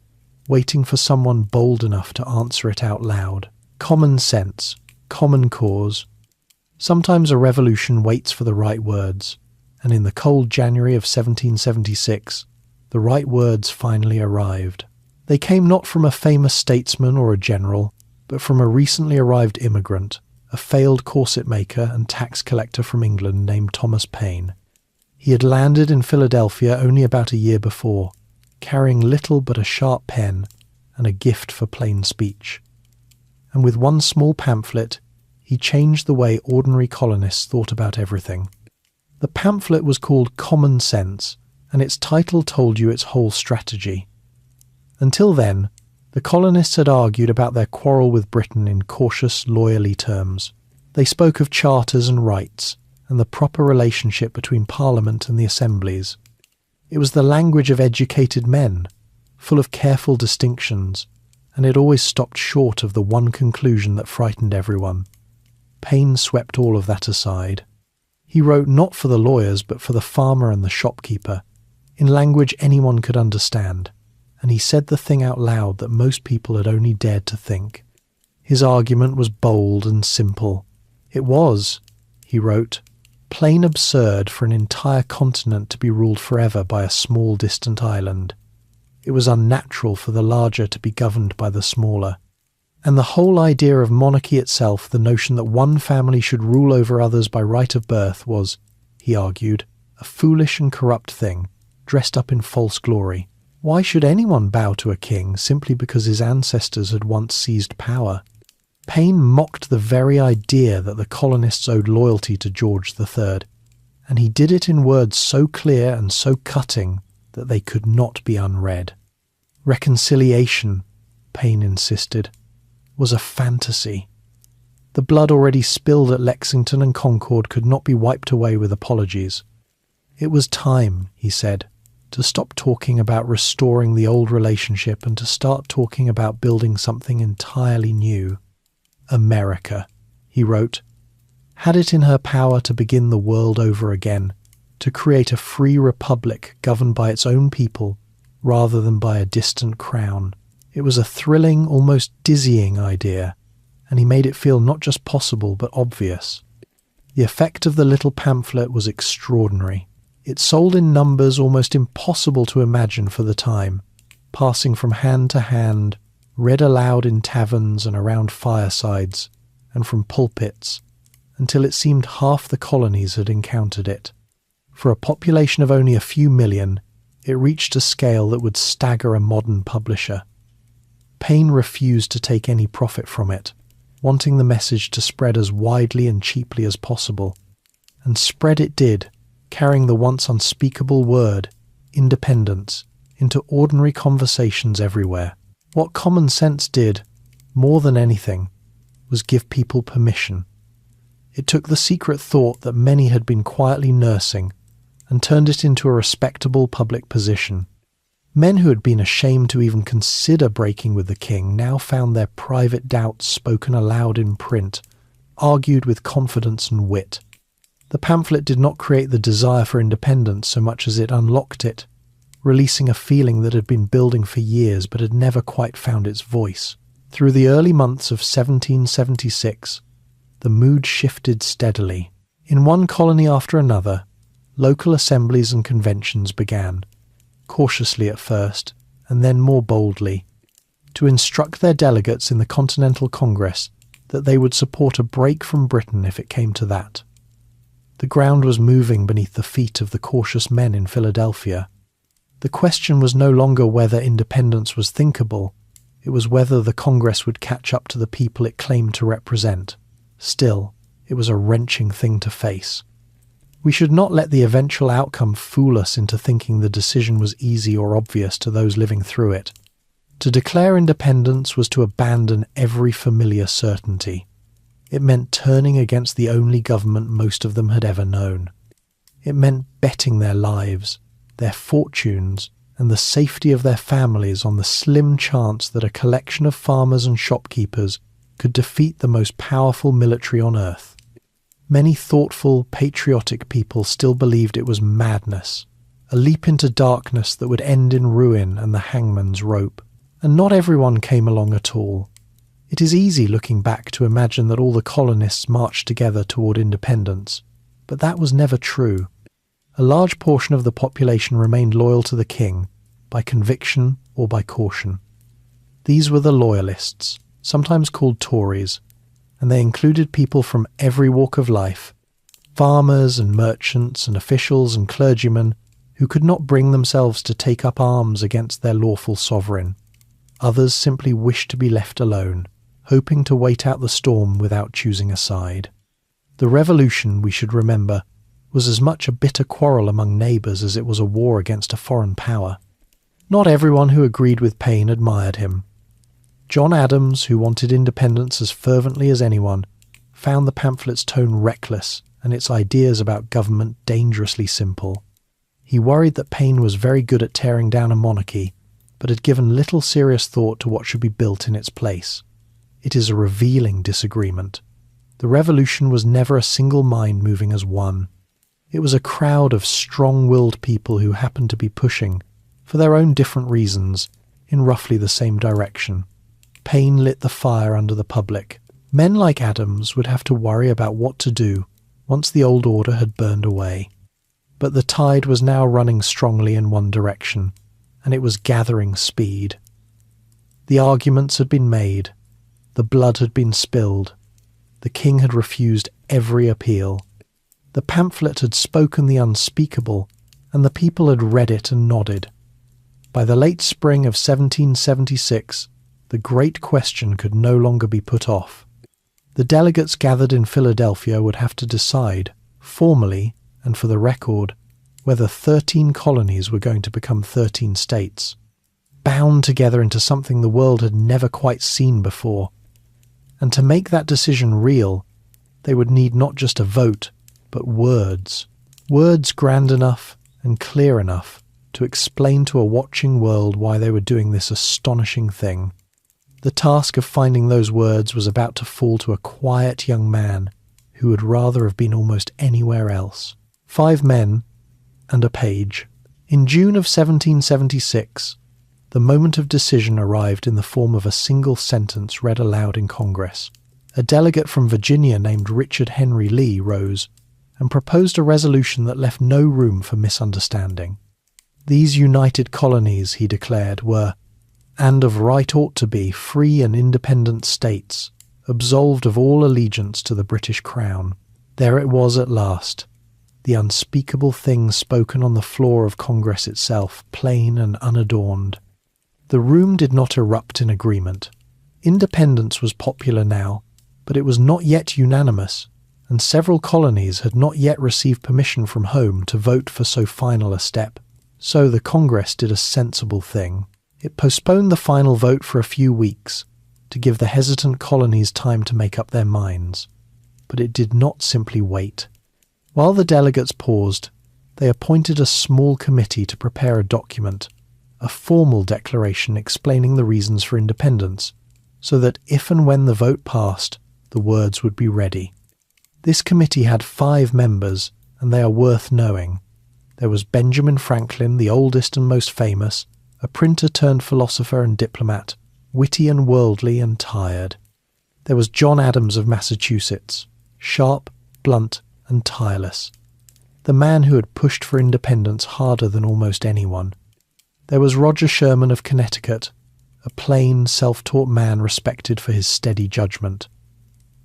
waiting for someone bold enough to answer it out loud. Common sense, common cause. Sometimes a revolution waits for the right words, and in the cold January of 1776, the right words finally arrived. They came not from a famous statesman or a general, but from a recently arrived immigrant, a failed corset maker and tax collector from England named Thomas Paine. He had landed in Philadelphia only about a year before, carrying little but a sharp pen and a gift for plain speech. and with one small pamphlet, he changed the way ordinary colonists thought about everything. The pamphlet was called Common Sense, and its title told you its whole strategy. Until then, the colonists had argued about their quarrel with Britain in cautious, lawyerly terms. They spoke of charters and rights, and the proper relationship between Parliament and the assemblies. It was the language of educated men, full of careful distinctions, and it always stopped short of the one conclusion that frightened everyone. Paine swept all of that aside. He wrote not for the lawyers but for the farmer and the shopkeeper, in language anyone could understand, and he said the thing out loud that most people had only dared to think. His argument was bold and simple. It was, he wrote, plain absurd for an entire continent to be ruled forever by a small distant island. It was unnatural for the larger to be governed by the smaller. And the whole idea of monarchy itself, the notion that one family should rule over others by right of birth, was, he argued, a foolish and corrupt thing, dressed up in false glory. Why should anyone bow to a king simply because his ancestors had once seized power? Paine mocked the very idea that the colonists owed loyalty to George III, and he did it in words so clear and so cutting that they could not be unread. Reconciliation, Paine insisted, was a fantasy. The blood already spilled at Lexington and Concord could not be wiped away with apologies. It was time, he said, to stop talking about restoring the old relationship and to start talking about building something entirely new. America, he wrote, had it in her power to begin the world over again, to create a free republic governed by its own people rather than by a distant crown. It was a thrilling, almost dizzying idea, and he made it feel not just possible but obvious. The effect of the little pamphlet was extraordinary. It sold in numbers almost impossible to imagine for the time, passing from hand to hand, read aloud in taverns and around firesides, and from pulpits, until it seemed half the colonies had encountered it. For a population of only a few million, it reached a scale that would stagger a modern publisher. Paine refused to take any profit from it, wanting the message to spread as widely and cheaply as possible. And spread it did, carrying the once unspeakable word, independence, into ordinary conversations everywhere. What Common Sense did, more than anything, was give people permission. It took the secret thought that many had been quietly nursing and turned it into a respectable public position. Men who had been ashamed to even consider breaking with the king now found their private doubts spoken aloud in print, argued with confidence and wit. The pamphlet did not create the desire for independence so much as it unlocked it, releasing a feeling that had been building for years but had never quite found its voice. Through the early months of 1776, the mood shifted steadily. In one colony after another, local assemblies and conventions began, cautiously at first, and then more boldly, to instruct their delegates in the Continental Congress that they would support a break from Britain if it came to that. The ground was moving beneath the feet of the cautious men in Philadelphia. The question was no longer whether independence was thinkable, it was whether the Congress would catch up to the people it claimed to represent. Still, it was a wrenching thing to face. We should not let the eventual outcome fool us into thinking the decision was easy or obvious to those living through it. To declare independence was to abandon every familiar certainty. It meant turning against the only government most of them had ever known. It meant betting their lives, their fortunes, and the safety of their families on the slim chance that a collection of farmers and shopkeepers could defeat the most powerful military on earth. Many thoughtful, patriotic people still believed it was madness, a leap into darkness that would end in ruin and the hangman's rope. And not everyone came along at all. It is easy looking back to imagine that all the colonists marched together toward independence, but that was never true. A large portion of the population remained loyal to the king, by conviction or by caution. These were the loyalists, sometimes called Tories, and they included people from every walk of life, farmers and merchants and officials and clergymen who could not bring themselves to take up arms against their lawful sovereign. Others simply wished to be left alone, hoping to wait out the storm without choosing a side. The revolution, we should remember, was as much a bitter quarrel among neighbours as it was a war against a foreign power. Not everyone who agreed with Paine admired him. John Adams, who wanted independence as fervently as anyone, found the pamphlet's tone reckless and its ideas about government dangerously simple. He worried that Paine was very good at tearing down a monarchy, but had given little serious thought to what should be built in its place. It is a revealing disagreement. The revolution was never a single mind moving as one. It was a crowd of strong-willed people who happened to be pushing, for their own different reasons, in roughly the same direction. Paine lit the fire under the public. Men like Adams would have to worry about what to do once the old order had burned away. But the tide was now running strongly in one direction, and it was gathering speed. The arguments had been made. The blood had been spilled. The king had refused every appeal. The pamphlet had spoken the unspeakable, and the people had read it and nodded. By the late spring of 1776, the great question could no longer be put off. The delegates gathered in Philadelphia would have to decide, formally and for the record, whether 13 colonies were going to become 13 states, bound together into something the world had never quite seen before. And to make that decision real, they would need not just a vote, but words. Words grand enough and clear enough to explain to a watching world why they were doing this astonishing thing. The task of finding those words was about to fall to a quiet young man who would rather have been almost anywhere else. 5 men and a page. In June of 1776, the moment of decision arrived in the form of a single sentence read aloud in Congress. A delegate from Virginia named Richard Henry Lee rose and proposed a resolution that left no room for misunderstanding. These united colonies, he declared, were, and of right ought to be, free and independent states, absolved of all allegiance to the British crown. There it was at last, the unspeakable thing spoken on the floor of Congress itself, plain and unadorned. The room did not erupt in agreement. Independence was popular now, but it was not yet unanimous, and several colonies had not yet received permission from home to vote for so final a step. So the Congress did a sensible thing. It postponed the final vote for a few weeks to give the hesitant colonies time to make up their minds. But it did not simply wait. While the delegates paused, they appointed a small committee to prepare a document, a formal declaration explaining the reasons for independence, so that if and when the vote passed, the words would be ready. This committee had 5 members, and they are worth knowing. There was Benjamin Franklin, the oldest and most famous, a printer turned philosopher and diplomat, witty and worldly and tired. There was John Adams of Massachusetts, sharp, blunt, and tireless, the man who had pushed for independence harder than almost anyone. There was Roger Sherman of Connecticut, a plain, self-taught man respected for his steady judgment.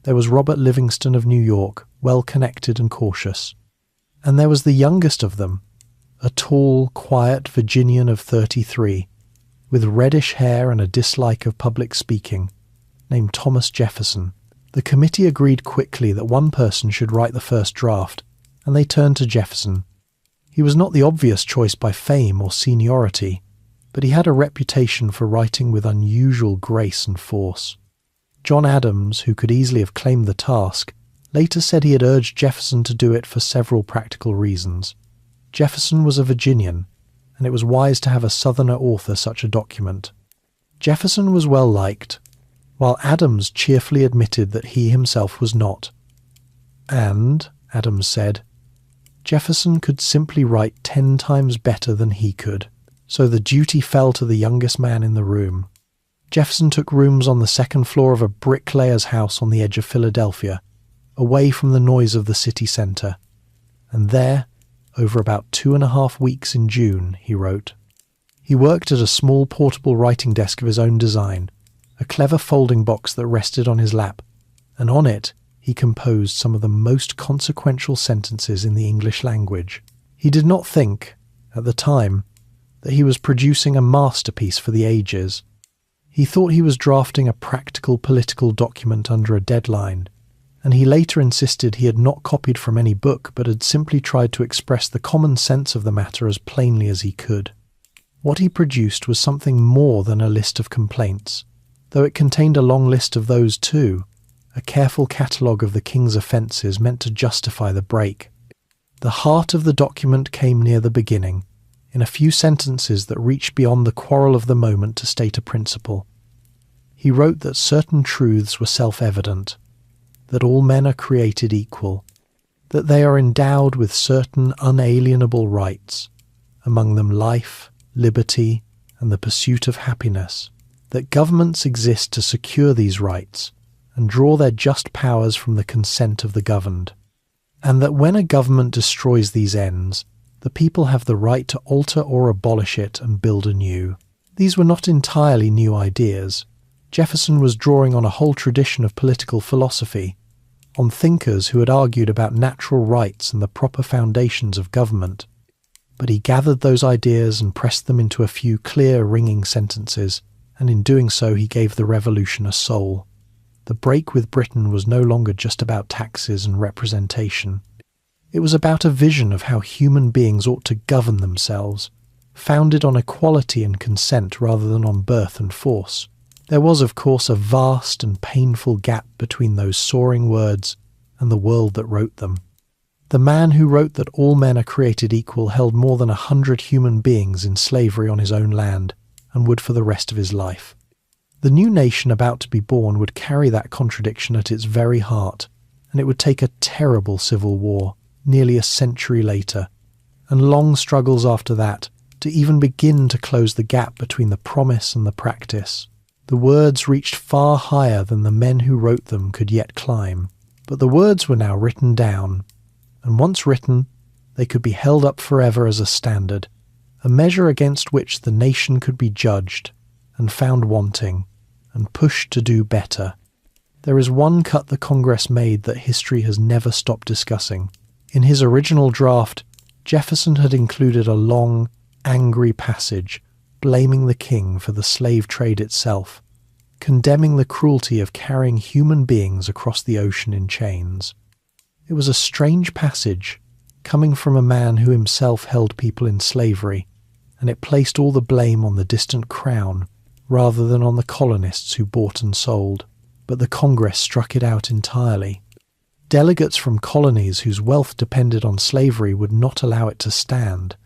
There was Robert Livingston of New York, well-connected and cautious. And there was the youngest of them, a tall, quiet Virginian of 33, with reddish hair and a dislike of public speaking, named Thomas Jefferson. The committee agreed quickly that one person should write the first draft, and they turned to Jefferson. He was not the obvious choice by fame or seniority, but he had a reputation for writing with unusual grace and force. John Adams, who could easily have claimed the task, later said he had urged Jefferson to do it for several practical reasons. Jefferson was a Virginian, and it was wise to have a Southerner author such a document. Jefferson was well liked, while Adams cheerfully admitted that he himself was not. And, Adams said, Jefferson could simply write 10 times better than he could, so the duty fell to the youngest man in the room. Jefferson took rooms on the 2nd floor of a bricklayer's house on the edge of Philadelphia, away from the noise of the city centre, and there, over about 2.5 weeks in June, he wrote. He worked at a small portable writing desk of his own design, a clever folding box that rested on his lap, and on it he composed some of the most consequential sentences in the English language. He did not think, at the time, that he was producing a masterpiece for the ages. He thought he was drafting a practical political document under a deadline, and he later insisted he had not copied from any book but had simply tried to express the common sense of the matter as plainly as he could. What he produced was something more than a list of complaints, though it contained a long list of those too, a careful catalogue of the king's offences meant to justify the break. The heart of the document came near the beginning, in a few sentences that reached beyond the quarrel of the moment to state a principle. He wrote that certain truths were self-evident, that all men are created equal, that they are endowed with certain unalienable rights, among them life, liberty, and the pursuit of happiness, that governments exist to secure these rights and draw their just powers from the consent of the governed, and that when a government destroys these ends, the people have the right to alter or abolish it and build anew. These were not entirely new ideas. Jefferson was drawing on a whole tradition of political philosophy, on thinkers who had argued about natural rights and the proper foundations of government. But he gathered those ideas and pressed them into a few clear, ringing sentences, and in doing so he gave the revolution a soul. The break with Britain was no longer just about taxes and representation. It was about a vision of how human beings ought to govern themselves, founded on equality and consent rather than on birth and force. There was, of course, a vast and painful gap between those soaring words and the world that wrote them. The man who wrote that all men are created equal held more than 100 human beings in slavery on his own land, and would for the rest of his life. The new nation about to be born would carry that contradiction at its very heart, and it would take a terrible civil war, nearly a century later, and long struggles after that, to even begin to close the gap between the promise and the practice. The words reached far higher than the men who wrote them could yet climb, but the words were now written down, and once written, they could be held up forever as a standard, a measure against which the nation could be judged, and found wanting, and pushed to do better. There is one cut the Congress made that history has never stopped discussing. In his original draft, Jefferson had included a long, angry passage blaming the king for the slave trade itself, condemning the cruelty of carrying human beings across the ocean in chains. It was a strange passage, coming from a man who himself held people in slavery, and it placed all the blame on the distant crown rather than on the colonists who bought and sold. But the Congress struck it out entirely. Delegates from colonies whose wealth depended on slavery would not allow it to stand,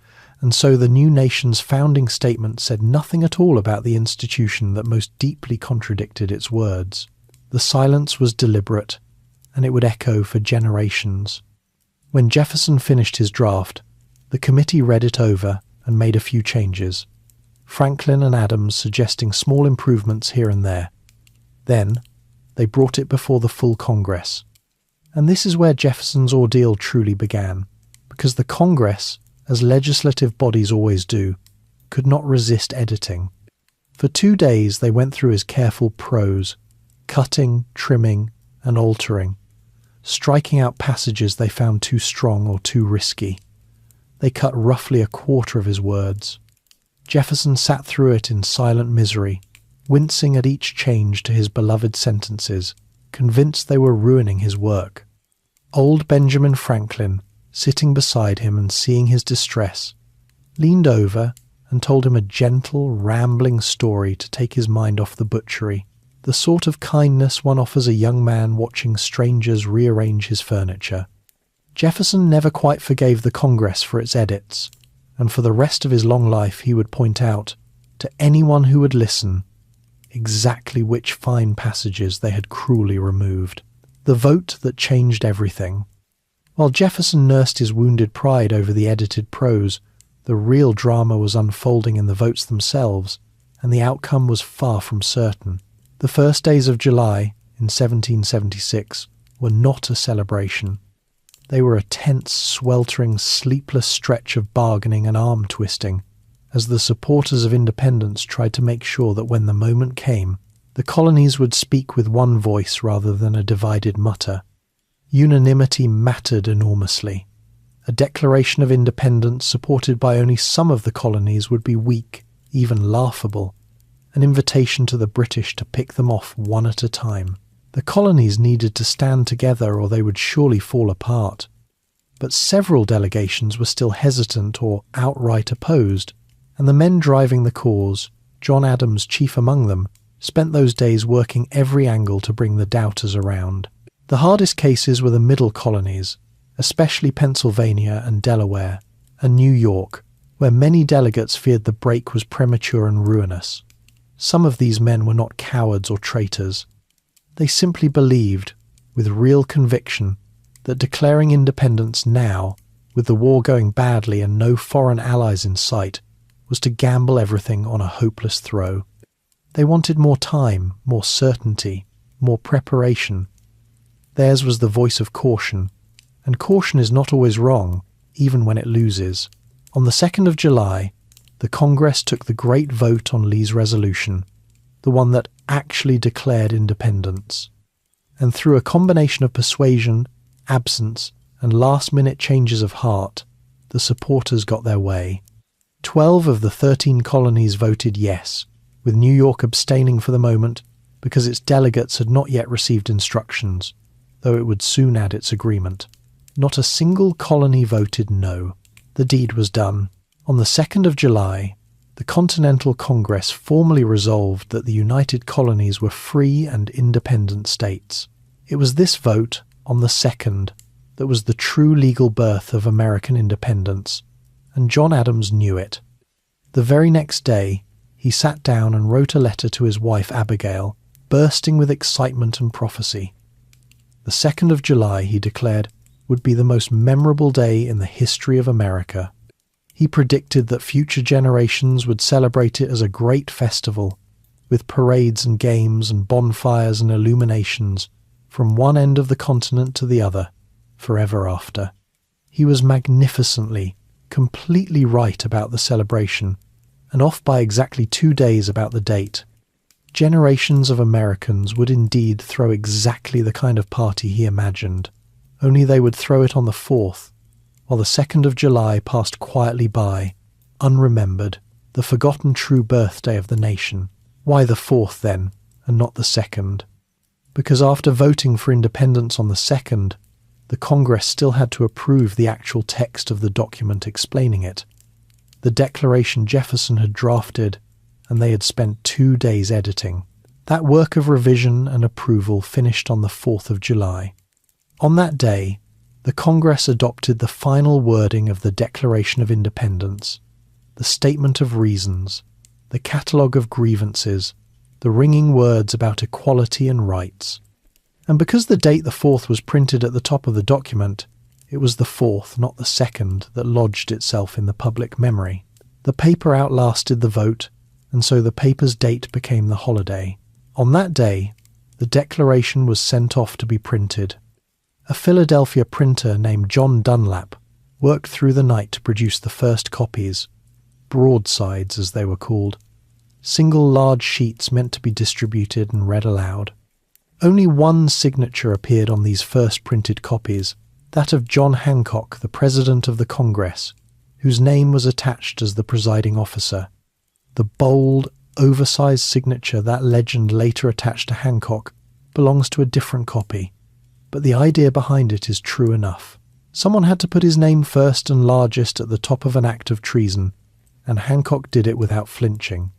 and so the new nation's founding statement said nothing at all about the institution that most deeply contradicted its words. The silence was deliberate, and it would echo for generations. When Jefferson finished his draft, the committee read it over and made a few changes, Franklin and Adams suggesting small improvements here and there. Then, they brought it before the full Congress. And this is where Jefferson's ordeal truly began, because the Congress, as legislative bodies always do, could not resist editing. For 2 days they went through his careful prose, cutting, trimming, and altering, striking out passages they found too strong or too risky. They cut roughly a quarter of his words. Jefferson sat through it in silent misery, wincing at each change to his beloved sentences, convinced they were ruining his work. Old Benjamin Franklin, sitting beside him and seeing his distress, leaned over and told him a gentle, rambling story to take his mind off the butchery, the sort of kindness one offers a young man watching strangers rearrange his furniture. Jefferson never quite forgave the Congress for its edits, and for the rest of his long life he would point out, to anyone who would listen, exactly which fine passages they had cruelly removed. The vote that changed everything. While Jefferson nursed his wounded pride over the edited prose, the real drama was unfolding in the votes themselves, and the outcome was far from certain. The first days of July, in 1776, were not a celebration. They were a tense, sweltering, sleepless stretch of bargaining and arm-twisting, as the supporters of independence tried to make sure that when the moment came, the colonies would speak with one voice rather than a divided mutter. Unanimity mattered enormously. A declaration of independence supported by only some of the colonies would be weak, even laughable, an invitation to the British to pick them off one at a time. The colonies needed to stand together or they would surely fall apart. But several delegations were still hesitant or outright opposed, and the men driving the cause, John Adams chief among them, spent those days working every angle to bring the doubters around. The hardest cases were the middle colonies, especially Pennsylvania and Delaware, and New York, where many delegates feared the break was premature and ruinous. Some of these men were not cowards or traitors. They simply believed, with real conviction, that declaring independence now, with the war going badly and no foreign allies in sight, was to gamble everything on a hopeless throw. They wanted more time, more certainty, more preparation. Theirs was the voice of caution, and caution is not always wrong, even when it loses. On the 2nd of July, the Congress took the great vote on Lee's resolution, the one that actually declared independence. And through a combination of persuasion, absence, and last-minute changes of heart, the supporters got their way. 12 of the 13 colonies voted yes, with New York abstaining for the moment because its delegates had not yet received instructions, though it would soon add its agreement. Not a single colony voted no. The deed was done. On the 2nd of July, the Continental Congress formally resolved that the United Colonies were free and independent states. It was this vote, on the 2nd, that was the true legal birth of American independence, and John Adams knew it. The very next day, he sat down and wrote a letter to his wife Abigail, bursting with excitement and prophecy. The 2nd of July, he declared, would be the most memorable day in the history of America. He predicted that future generations would celebrate it as a great festival, with parades and games and bonfires and illuminations from one end of the continent to the other, forever after. He was magnificently, completely right about the celebration, and off by exactly 2 days about the date. Generations of Americans would indeed throw exactly the kind of party he imagined, only they would throw it on the 4th, while the 2nd of July passed quietly by, unremembered, the forgotten true birthday of the nation. Why the 4th then, and not the 2nd? Because after voting for independence on the 2nd, the Congress still had to approve the actual text of the document explaining it. The declaration Jefferson had drafted, and they had spent 2 days editing. That work of revision and approval finished on the 4th of July. On that day, the Congress adopted the final wording of the Declaration of Independence, the Statement of Reasons, the Catalogue of Grievances, the ringing words about equality and rights. And because the date the 4th was printed at the top of the document, it was the 4th, not the 2nd, that lodged itself in the public memory. The paper outlasted the vote, and so the paper's date became the holiday. On that day, the Declaration was sent off to be printed. A Philadelphia printer named John Dunlap worked through the night to produce the first copies, broadsides as they were called, single large sheets meant to be distributed and read aloud. Only one signature appeared on these first printed copies, that of John Hancock, the President of the Congress, whose name was attached as the presiding officer. The bold, oversized signature that legend later attached to Hancock belongs to a different copy, but the idea behind it is true enough. Someone had to put his name first and largest at the top of an act of treason, and Hancock did it without flinching.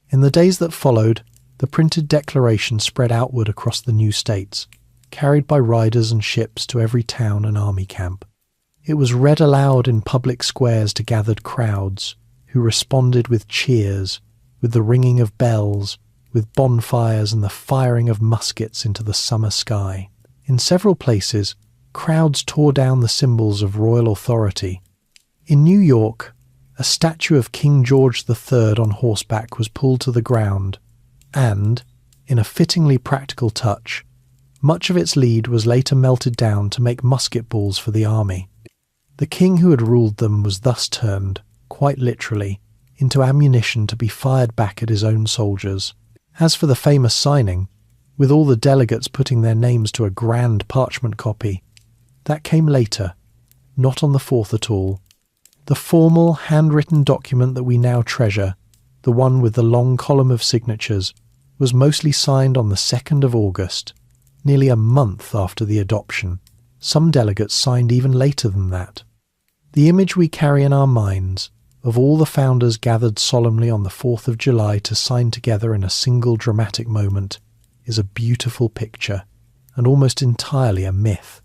In the days that followed, the printed declaration spread outward across the new states, carried by riders and ships to every town and army camp. It was read aloud in public squares to gathered crowds, who responded with cheers, with the ringing of bells, with bonfires and the firing of muskets into the summer sky. In several places, crowds tore down the symbols of royal authority. In New York, a statue of King George III on horseback was pulled to the ground, and, in a fittingly practical touch, much of its lead was later melted down to make musket balls for the army. The king who had ruled them was thus turned, quite literally, into ammunition to be fired back at his own soldiers. As for the famous signing, with all the delegates putting their names to a grand parchment copy, that came later, not on the 4th at all. The formal, handwritten document that we now treasure the one with the long column of signatures, was mostly signed on the 2nd of August, nearly a month after the adoption. Some delegates signed even later than that. The image we carry in our minds of all the founders gathered solemnly on the 4th of July to sign together in a single dramatic moment is a beautiful picture, and almost entirely a myth.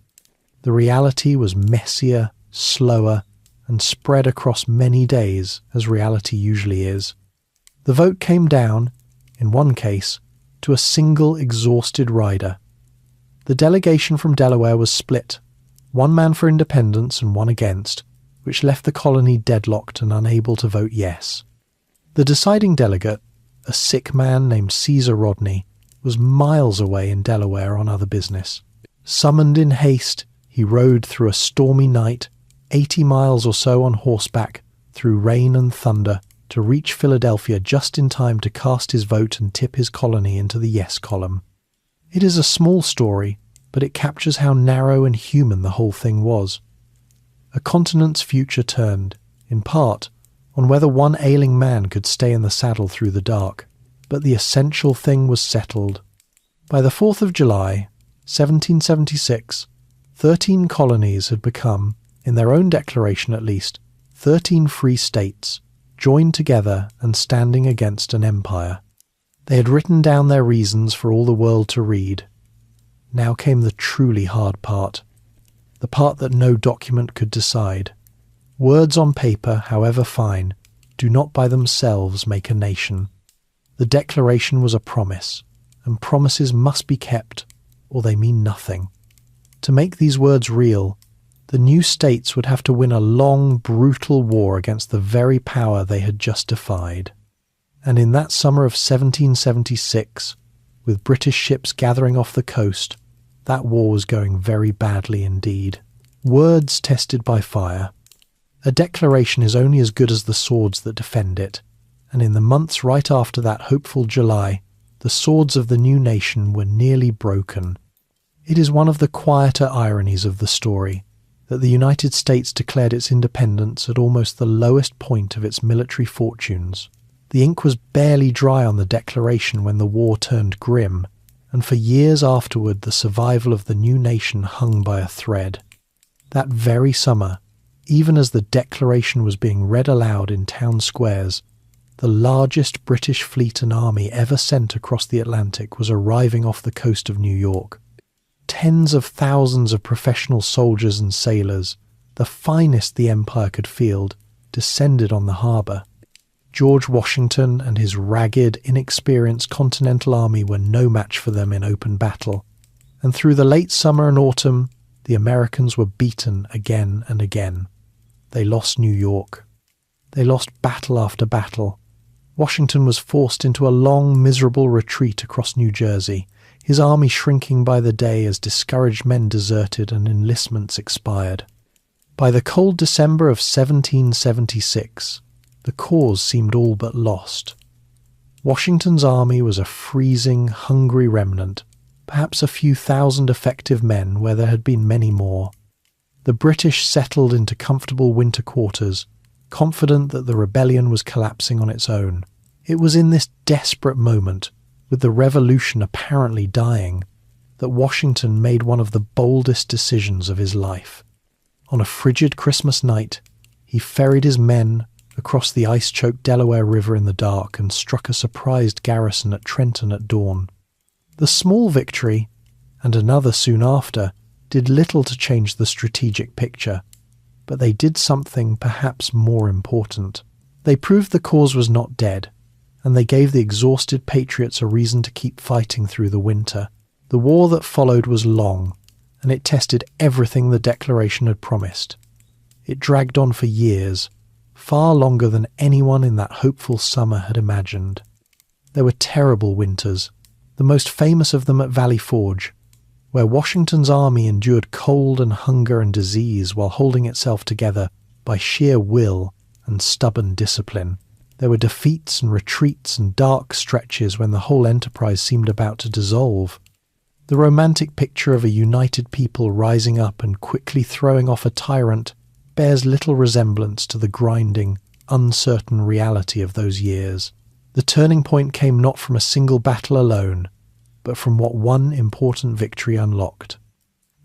The reality was messier, slower, and spread across many days, as reality usually is. The vote came down, in one case, to a single exhausted rider. The delegation from Delaware was split, one man for independence and one against, which left the colony deadlocked and unable to vote yes. The deciding delegate, a sick man named Caesar Rodney, was miles away in Delaware on other business. Summoned in haste, he rode through a stormy night, 80 miles or so on horseback, through rain and thunder, to reach Philadelphia just in time to cast his vote and tip his colony into the yes column. It is a small story, but it captures how narrow and human the whole thing was. A continent's future turned, in part, on whether one ailing man could stay in the saddle through the dark, but the essential thing was settled. By the 4th of July, 1776, 13 colonies had become, in their own declaration at least, 13 free states, joined together and standing against an empire. They had written down their reasons for all the world to read. Now came the truly hard part, the part that no document could decide. Words on paper, however fine, do not by themselves make a nation. The declaration was a promise, and promises must be kept, or they mean nothing. To make these words real, the new states would have to win a long, brutal war against the very power they had just defied. And in that summer of 1776, with British ships gathering off the coast, that war was going very badly indeed. Words tested by fire. A declaration is only as good as the swords that defend it, and in the months right after that hopeful July, the swords of the new nation were nearly broken. It is one of the quieter ironies of the story that the United States declared its independence at almost the lowest point of its military fortunes. The ink was barely dry on the declaration when the war turned grim, and for years afterward the survival of the new nation hung by a thread. That very summer, even as the declaration was being read aloud in town squares, the largest British fleet and army ever sent across the Atlantic was arriving off the coast of New York. Tens of thousands of professional soldiers and sailors, the finest the empire could field, descended on the harbour. George Washington and his ragged, inexperienced Continental Army were no match for them in open battle, and through the late summer and autumn, the Americans were beaten again and again. They lost New York. They lost battle after battle. Washington was forced into a long, miserable retreat across New Jersey, his army shrinking by the day as discouraged men deserted and enlistments expired. By the cold December of 1776, the cause seemed all but lost. Washington's army was a freezing, hungry remnant, perhaps a few thousand effective men where there had been many more. The British settled into comfortable winter quarters, confident that the rebellion was collapsing on its own. It was in this desperate moment, with the revolution apparently dying, that Washington made one of the boldest decisions of his life. On a frigid Christmas night, he ferried his men across the ice-choked Delaware River in the dark and struck a surprised garrison at Trenton at dawn. The small victory, and another soon after, did little to change the strategic picture, but they did something perhaps more important. They proved the cause was not dead, and they gave the exhausted patriots a reason to keep fighting through the winter. The war that followed was long, and it tested everything the Declaration had promised. It dragged on for years, far longer than anyone in that hopeful summer had imagined. There were terrible winters, the most famous of them at Valley Forge, where Washington's army endured cold and hunger and disease while holding itself together by sheer will and stubborn discipline. There were defeats and retreats and dark stretches when the whole enterprise seemed about to dissolve. The romantic picture of a united people rising up and quickly throwing off a tyrant bears little resemblance to the grinding, uncertain reality of those years. The turning point came not from a single battle alone, but from what one important victory unlocked.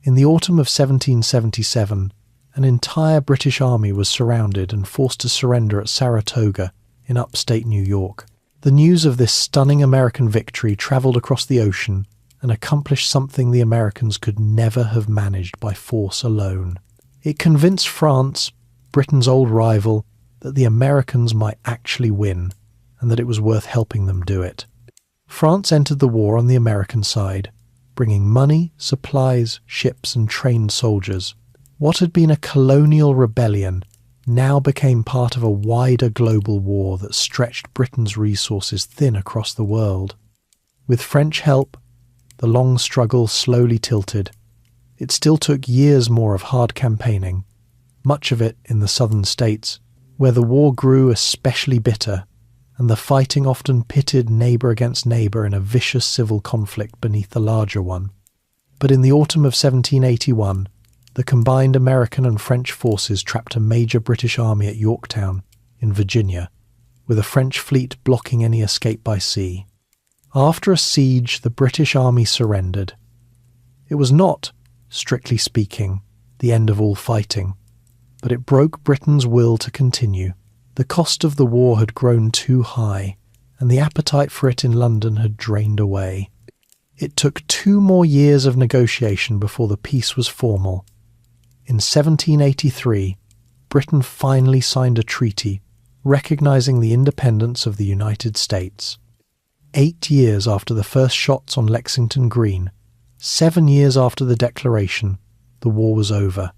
In the autumn of 1777, an entire British army was surrounded and forced to surrender at Saratoga in upstate New York. The news of this stunning American victory travelled across the ocean and accomplished something the Americans could never have managed by force alone. It convinced France, Britain's old rival, that the Americans might actually win, and that it was worth helping them do it. France entered the war on the American side, bringing money, supplies, ships and trained soldiers. What had been a colonial rebellion now became part of a wider global war that stretched Britain's resources thin across the world. With French help, the long struggle slowly tilted. It still took years more of hard campaigning, much of it in the southern states, where the war grew especially bitter, and the fighting often pitted neighbour against neighbour in a vicious civil conflict beneath the larger one. But in the autumn of 1781, the combined American and French forces trapped a major British army at Yorktown, in Virginia, with a French fleet blocking any escape by sea. After a siege, the British army surrendered. It was not, strictly speaking, the end of all fighting, but it broke Britain's will to continue. The cost of the war had grown too high, and the appetite for it in London had drained away. It took 2 more years of negotiation before the peace was formal. In 1783, Britain finally signed a treaty recognising the independence of the United States. 8 years after the first shots on Lexington Green, 7 years after the declaration, the war was over,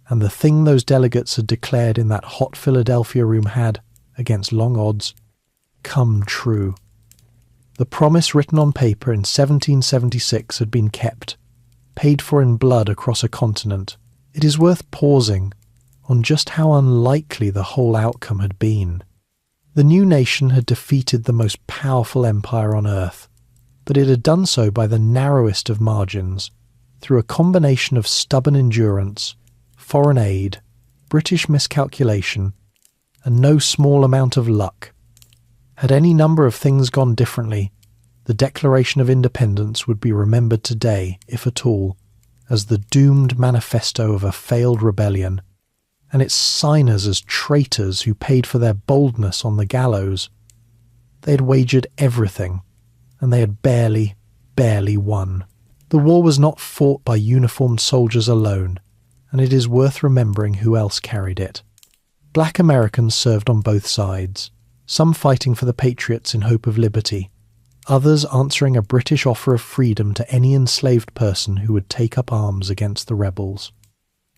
and the thing those delegates had declared in that hot Philadelphia room had, against long odds, come true. The promise written on paper in 1776 had been kept, paid for in blood across a continent. It is worth pausing on just how unlikely the whole outcome had been. The new nation had defeated the most powerful empire on earth, but it had done so by the narrowest of margins, through a combination of stubborn endurance, foreign aid, British miscalculation, and no small amount of luck. Had any number of things gone differently, the Declaration of Independence would be remembered today, if at all, as the doomed manifesto of a failed rebellion, and its signers as traitors who paid for their boldness on the gallows. They had wagered everything, and they had barely won. The war was not fought by uniformed soldiers alone, and it is worth remembering who else carried it. Black Americans served on both sides, some fighting for the Patriots in hope of liberty, others answering a British offer of freedom to any enslaved person who would take up arms against the rebels.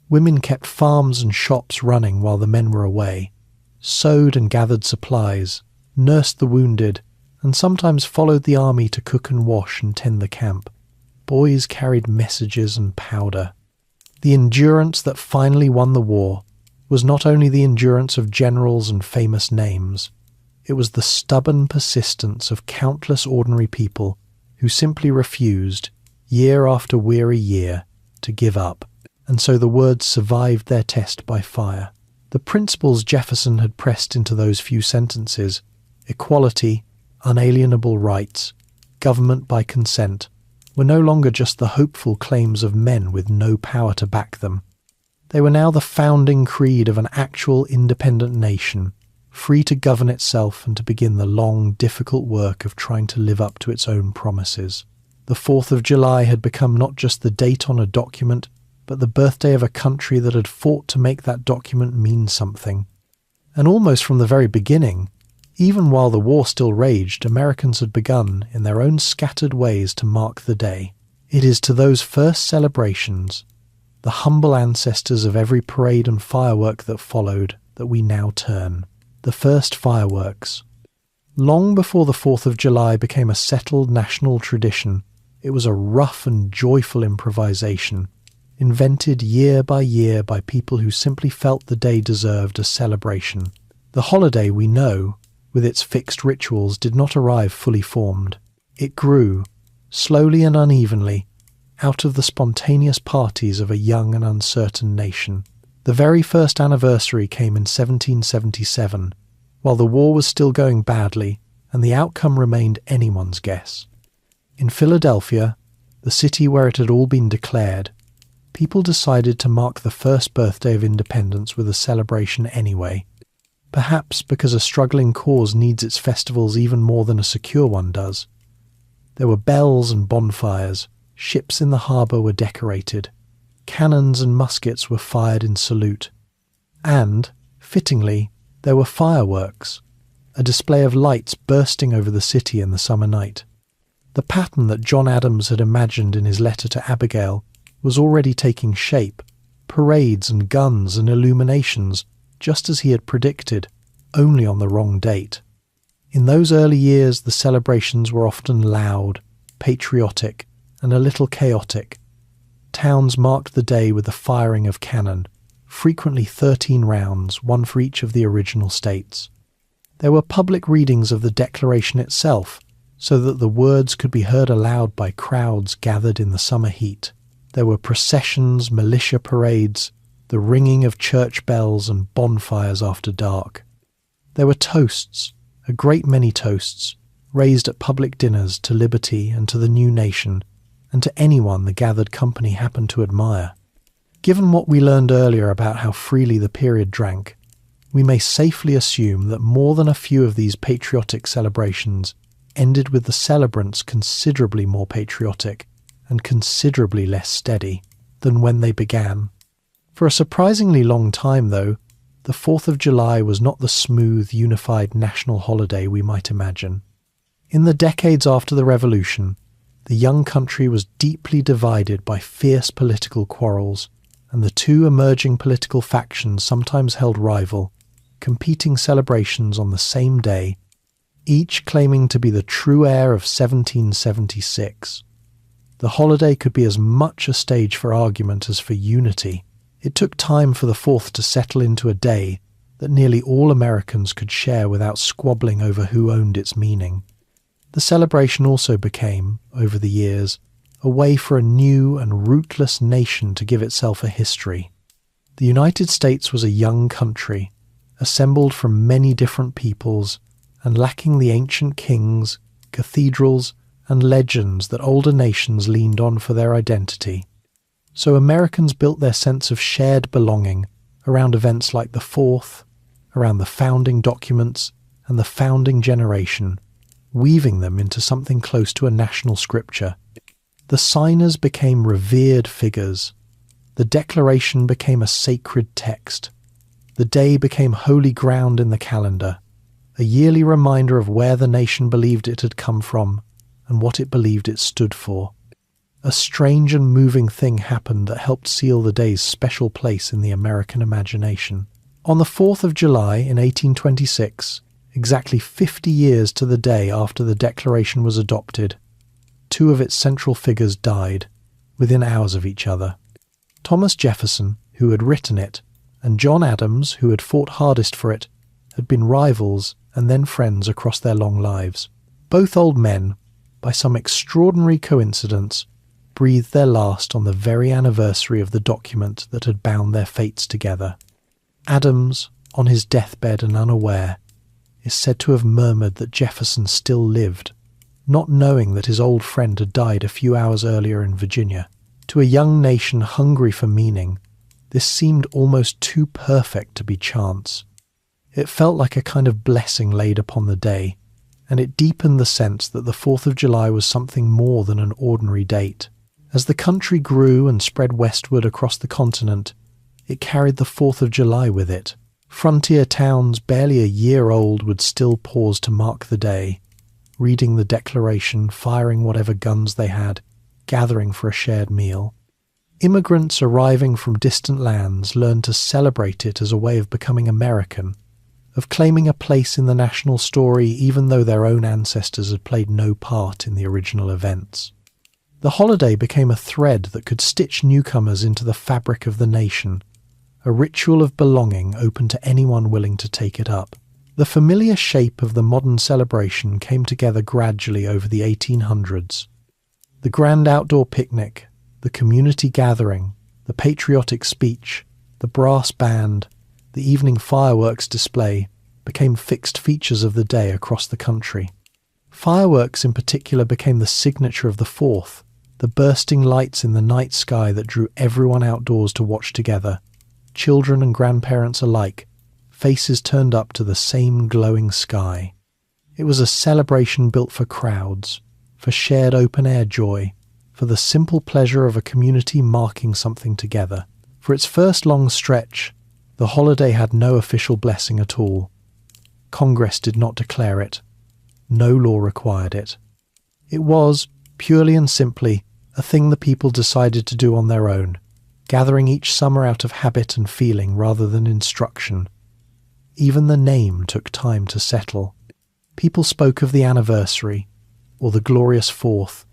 Women kept farms and shops running while the men were away, sewed and gathered supplies, nursed the wounded, and sometimes followed the army to cook and wash and tend the camp. Boys carried messages and powder. The endurance that finally won the war was not only the endurance of generals and famous names, it was the stubborn persistence of countless ordinary people who simply refused, year after weary year, to give up, and so the words survived their test by fire. The principles Jefferson had pressed into those few sentences, equality, unalienable rights, government by consent, were no longer just the hopeful claims of men with no power to back them. They were now the founding creed of an actual independent nation, free to govern itself and to begin the long, difficult work of trying to live up to its own promises. The 4th of July had become not just the date on a document, but the birthday of a country that had fought to make that document mean something. And almost from the very beginning, even while the war still raged, Americans had begun, in their own scattered ways, to mark the day. It is to those first celebrations, the humble ancestors of every parade and firework that followed, that we now turn. The first fireworks. Long before the 4th of July became a settled national tradition, it was a rough and joyful improvisation, invented year by people who simply felt the day deserved a celebration. The holiday, we know, with its fixed rituals, did not arrive fully formed. It grew, slowly and unevenly, out of the spontaneous parties of a young and uncertain nation. The very first anniversary came in 1777, while the war was still going badly and the outcome remained anyone's guess. In Philadelphia, the city where it had all been declared, people decided to mark the first birthday of independence with a celebration anyway, perhaps because a struggling cause needs its festivals even more than a secure one does. There were bells and bonfires, ships in the harbour were decorated, cannons and muskets were fired in salute, and, fittingly, there were fireworks, a display of lights bursting over the city in the summer night. The pattern that John Adams had imagined in his letter to Abigail was already taking shape, parades and guns and illuminations, just as he had predicted, only on the wrong date. In those early years, the celebrations were often loud, patriotic, and a little chaotic. Towns marked the day with the firing of cannon, frequently 13 rounds, one for each of the original states. There were public readings of the Declaration itself, so that the words could be heard aloud by crowds gathered in the summer heat. There were processions, militia parades, the ringing of church bells and bonfires after dark. There were toasts, a great many toasts, raised at public dinners to liberty and to the new nation, and to anyone the gathered company happened to admire. Given what we learned earlier about how freely the period drank, we may safely assume that more than a few of these patriotic celebrations ended with the celebrants considerably more patriotic and considerably less steady than when they began. For a surprisingly long time, though, the 4th of July was not the smooth, unified national holiday we might imagine. In the decades after the Revolution, the young country was deeply divided by fierce political quarrels, and the two emerging political factions sometimes held rival, competing celebrations on the same day, each claiming to be the true heir of 1776. The holiday could be as much a stage for argument as for unity. It took time for the 4th to settle into a day that nearly all Americans could share without squabbling over who owned its meaning. The celebration also became, over the years, a way for a new and rootless nation to give itself a history. The United States was a young country, assembled from many different peoples, and lacking the ancient kings, cathedrals, and legends that older nations leaned on for their identity. So Americans built their sense of shared belonging around events like the 4th, around the founding documents and the founding generation, weaving them into something close to a national scripture. The signers became revered figures. The Declaration became a sacred text. The day became holy ground in the calendar, a yearly reminder of where the nation believed it had come from and what it believed it stood for. A strange and moving thing happened that helped seal the day's special place in the American imagination. On the 4th of July in 1826, exactly 50 years to the day after the Declaration was adopted, two of its central figures died, within hours of each other. Thomas Jefferson, who had written it, and John Adams, who had fought hardest for it, had been rivals and then friends across their long lives. Both old men, by some extraordinary coincidence, breathed their last on the very anniversary of the document that had bound their fates together. Adams, on his deathbed and unaware, is said to have murmured that Jefferson still lived, not knowing that his old friend had died a few hours earlier in Virginia. To a young nation hungry for meaning, this seemed almost too perfect to be chance. It felt like a kind of blessing laid upon the day, and it deepened the sense that the 4th of July was something more than an ordinary date. As the country grew and spread westward across the continent, it carried the 4th of July with it. Frontier towns barely a year old would still pause to mark the day, reading the Declaration, firing whatever guns they had, gathering for a shared meal. Immigrants arriving from distant lands learned to celebrate it as a way of becoming American, of claiming a place in the national story even though their own ancestors had played no part in the original events. The holiday became a thread that could stitch newcomers into the fabric of the nation, a ritual of belonging open to anyone willing to take it up. The familiar shape of the modern celebration came together gradually over the 1800s. The grand outdoor picnic, the community gathering, the patriotic speech, the brass band, the evening fireworks display became fixed features of the day across the country. Fireworks in particular became the signature of the 4th, the bursting lights in the night sky that drew everyone outdoors to watch together, children and grandparents alike, faces turned up to the same glowing sky. It was a celebration built for crowds, for shared open-air joy, for the simple pleasure of a community marking something together. For its first long stretch, the holiday had no official blessing at all. Congress did not declare it. No law required it. It was, purely and simply, a thing the people decided to do on their own, gathering each summer out of habit and feeling rather than instruction. Even the name took time to settle. People spoke of the anniversary, or the glorious 4th,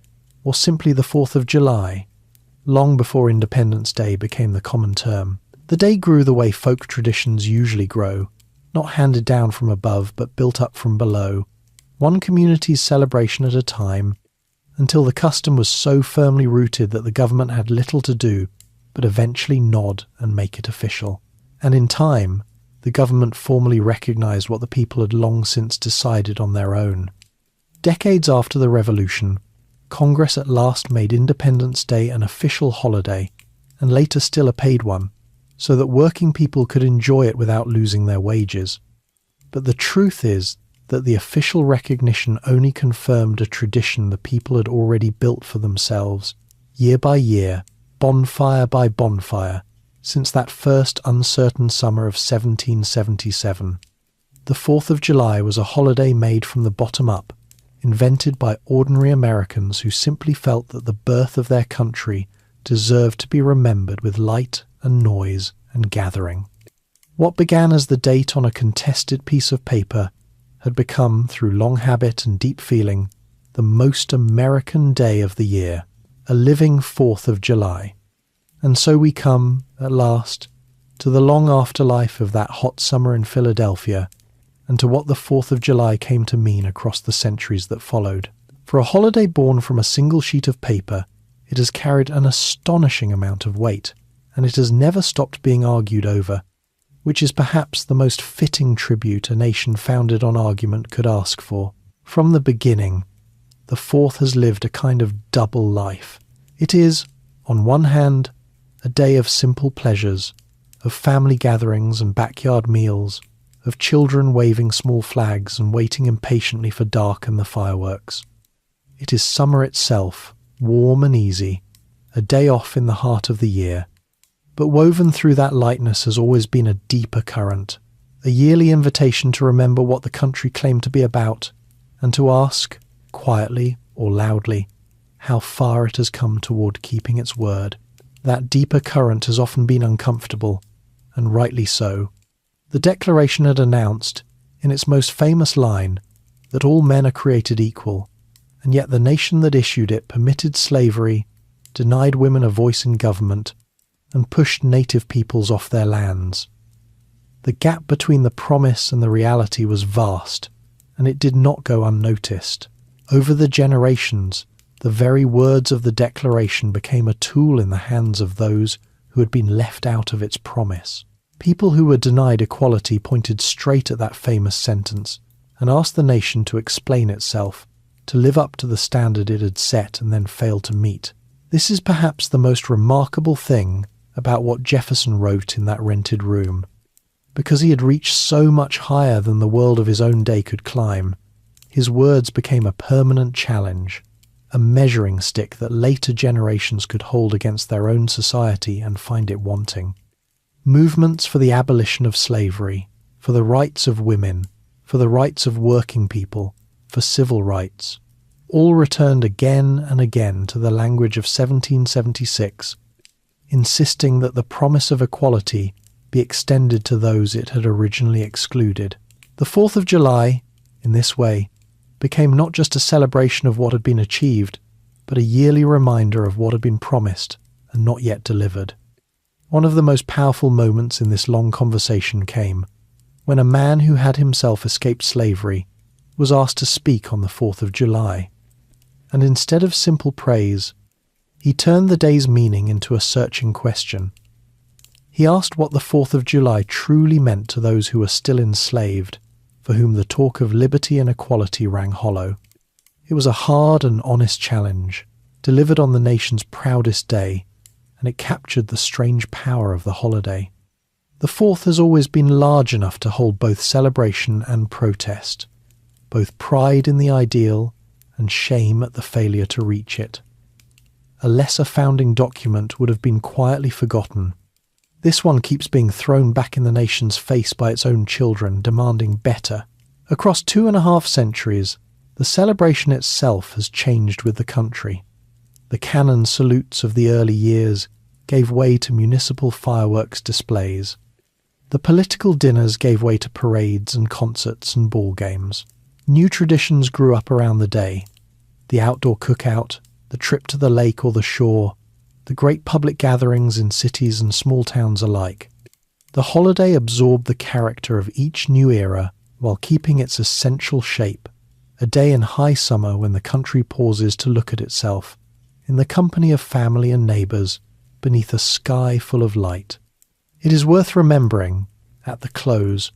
or simply the 4th of July, long before Independence Day became the common term. The day grew the way folk traditions usually grow, not handed down from above but built up from below, one community's celebration at a time, until the custom was so firmly rooted that the government had little to do but eventually nod and make it official. And in time, the government formally recognised what the people had long since decided on their own. Decades after the Revolution, Congress at last made Independence Day an official holiday, and later still a paid one, so that working people could enjoy it without losing their wages. But the truth is that the official recognition only confirmed a tradition the people had already built for themselves, year by year, bonfire by bonfire, since that first uncertain summer of 1777. The 4th of July was a holiday made from the bottom up, invented by ordinary Americans who simply felt that the birth of their country deserved to be remembered with light and noise and gathering. What began as the date on a contested piece of paper had become, through long habit and deep feeling, the most American day of the year, a living 4th of July. And so we come, at last, to the long afterlife of that hot summer in Philadelphia, and to what the 4th of July came to mean across the centuries that followed. For a holiday born from a single sheet of paper, it has carried an astonishing amount of weight, and it has never stopped being argued over, which is perhaps the most fitting tribute a nation founded on argument could ask for. From the beginning, the 4th has lived a kind of double life. It is, on one hand, a day of simple pleasures, of family gatherings and backyard meals, of children waving small flags and waiting impatiently for dark and the fireworks. It is summer itself, warm and easy, a day off in the heart of the year. But woven through that lightness has always been a deeper current, a yearly invitation to remember what the country claimed to be about, and to ask, quietly or loudly, how far it has come toward keeping its word. That deeper current has often been uncomfortable, and rightly so. The Declaration had announced, in its most famous line, that all men are created equal, and yet the nation that issued it permitted slavery, denied women a voice in government, and pushed native peoples off their lands. The gap between the promise and the reality was vast, and it did not go unnoticed. Over the generations, the very words of the Declaration became a tool in the hands of those who had been left out of its promise. People who were denied equality pointed straight at that famous sentence and asked the nation to explain itself, to live up to the standard it had set and then failed to meet. This is perhaps the most remarkable thing about what Jefferson wrote in that rented room. Because he had reached so much higher than the world of his own day could climb, his words became a permanent challenge, a measuring stick that later generations could hold against their own society and find it wanting. Movements for the abolition of slavery, for the rights of women, for the rights of working people, for civil rights, all returned again and again to the language of 1776, insisting that the promise of equality be extended to those it had originally excluded. The 4th of July, in this way, became not just a celebration of what had been achieved, but a yearly reminder of what had been promised and not yet delivered. One of the most powerful moments in this long conversation came when a man who had himself escaped slavery was asked to speak on the 4th of July, and instead of simple praise, he turned the day's meaning into a searching question. He asked what the 4th of July truly meant to those who were still enslaved, for whom the talk of liberty and equality rang hollow. It was a hard and honest challenge, delivered on the nation's proudest day, and it captured the strange power of the holiday. The 4th has always been large enough to hold both celebration and protest, both pride in the ideal and shame at the failure to reach it. A lesser founding document would have been quietly forgotten. This one keeps being thrown back in the nation's face by its own children, demanding better. Across 2.5 centuries, the celebration itself has changed with the country. The cannon salutes of the early years gave way to municipal fireworks displays. The political dinners gave way to parades and concerts and ball games. New traditions grew up around the day. The outdoor cookout, the trip to the lake or the shore, the great public gatherings in cities and small towns alike. The holiday absorbed the character of each new era while keeping its essential shape, a day in high summer when the country pauses to look at itself, in the company of family and neighbours, beneath a sky full of light. It is worth remembering, at the close,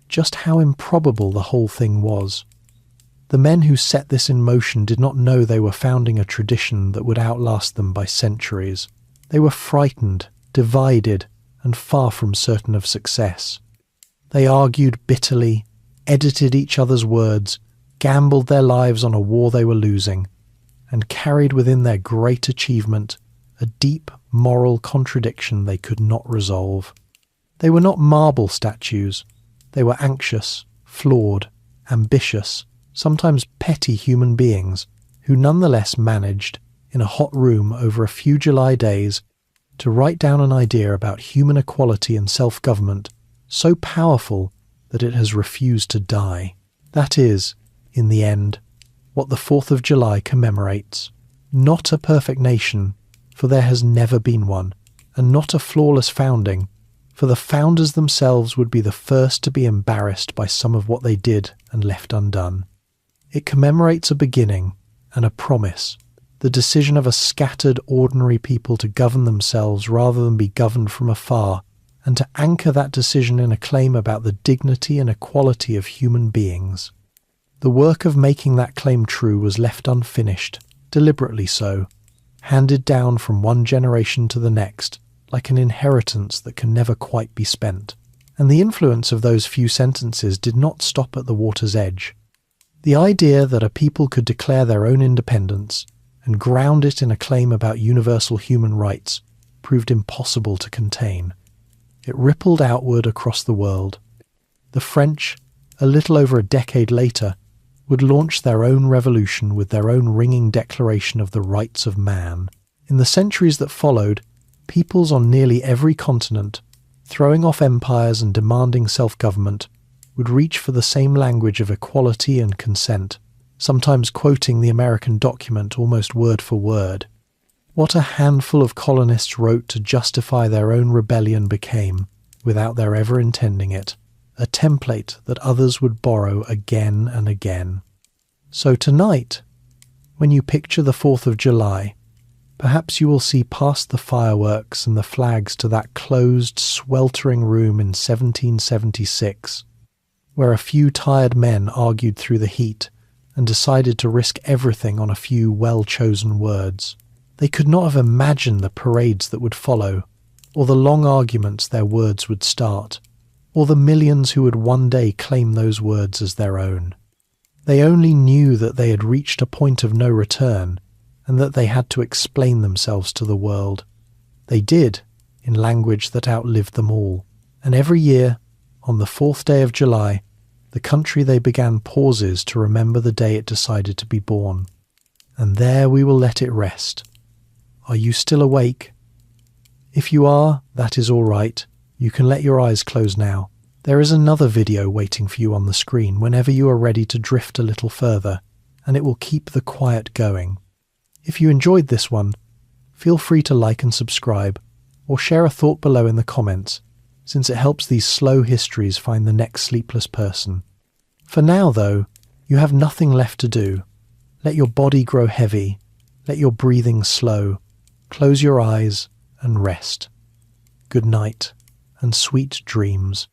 just how improbable the whole thing was. The men who set this in motion did not know they were founding a tradition that would outlast them by centuries. They were frightened, divided, and far from certain of success. They argued bitterly, edited each other's words, gambled their lives on a war they were losing, and carried within their great achievement a deep moral contradiction they could not resolve. They were not marble statues. They were anxious, flawed, ambitious, sometimes petty human beings who nonetheless managed, in a hot room over a few July days, to write down an idea about human equality and self-government so powerful that it has refused to die. That is, in the end, what the 4th of July commemorates. Not a perfect nation, for there has never been one, and not a flawless founding, for the founders themselves would be the first to be embarrassed by some of what they did and left undone. It commemorates a beginning and a promise, the decision of a scattered, ordinary people to govern themselves rather than be governed from afar, and to anchor that decision in a claim about the dignity and equality of human beings. The work of making that claim true was left unfinished, deliberately so, handed down from one generation to the next, like an inheritance that can never quite be spent. And the influence of those few sentences did not stop at the water's edge. The idea that a people could declare their own independence and ground it in a claim about universal human rights proved impossible to contain. It rippled outward across the world. The French, a little over a decade later, would launch their own revolution with their own ringing declaration of the rights of man. In the centuries that followed, peoples on nearly every continent, throwing off empires and demanding self-government, would reach for the same language of equality and consent, sometimes quoting the American document almost word for word. What a handful of colonists wrote to justify their own rebellion became, without their ever intending it, a template that others would borrow again and again. So tonight, when you picture the 4th of July, perhaps you will see past the fireworks and the flags to that closed, sweltering room in 1776, where a few tired men argued through the heat and decided to risk everything on a few well-chosen words. They could not have imagined the parades that would follow, or the long arguments their words would start, or the millions who would one day claim those words as their own. They only knew that they had reached a point of no return, and that they had to explain themselves to the world. They did, in language that outlived them all, and every year, on the 4th day of July, the country they began pauses to remember the day it decided to be born. And there we will let it rest. Are you still awake? If you are, that is all right. You can let your eyes close now. There is another video waiting for you on the screen whenever you are ready to drift a little further, and it will keep the quiet going. If you enjoyed this one, feel free to like and subscribe, or share a thought below in the comments, since it helps these slow histories find the next sleepless person. For now, though, you have nothing left to do. Let your body grow heavy, let your breathing slow, close your eyes and rest. Good night and sweet dreams.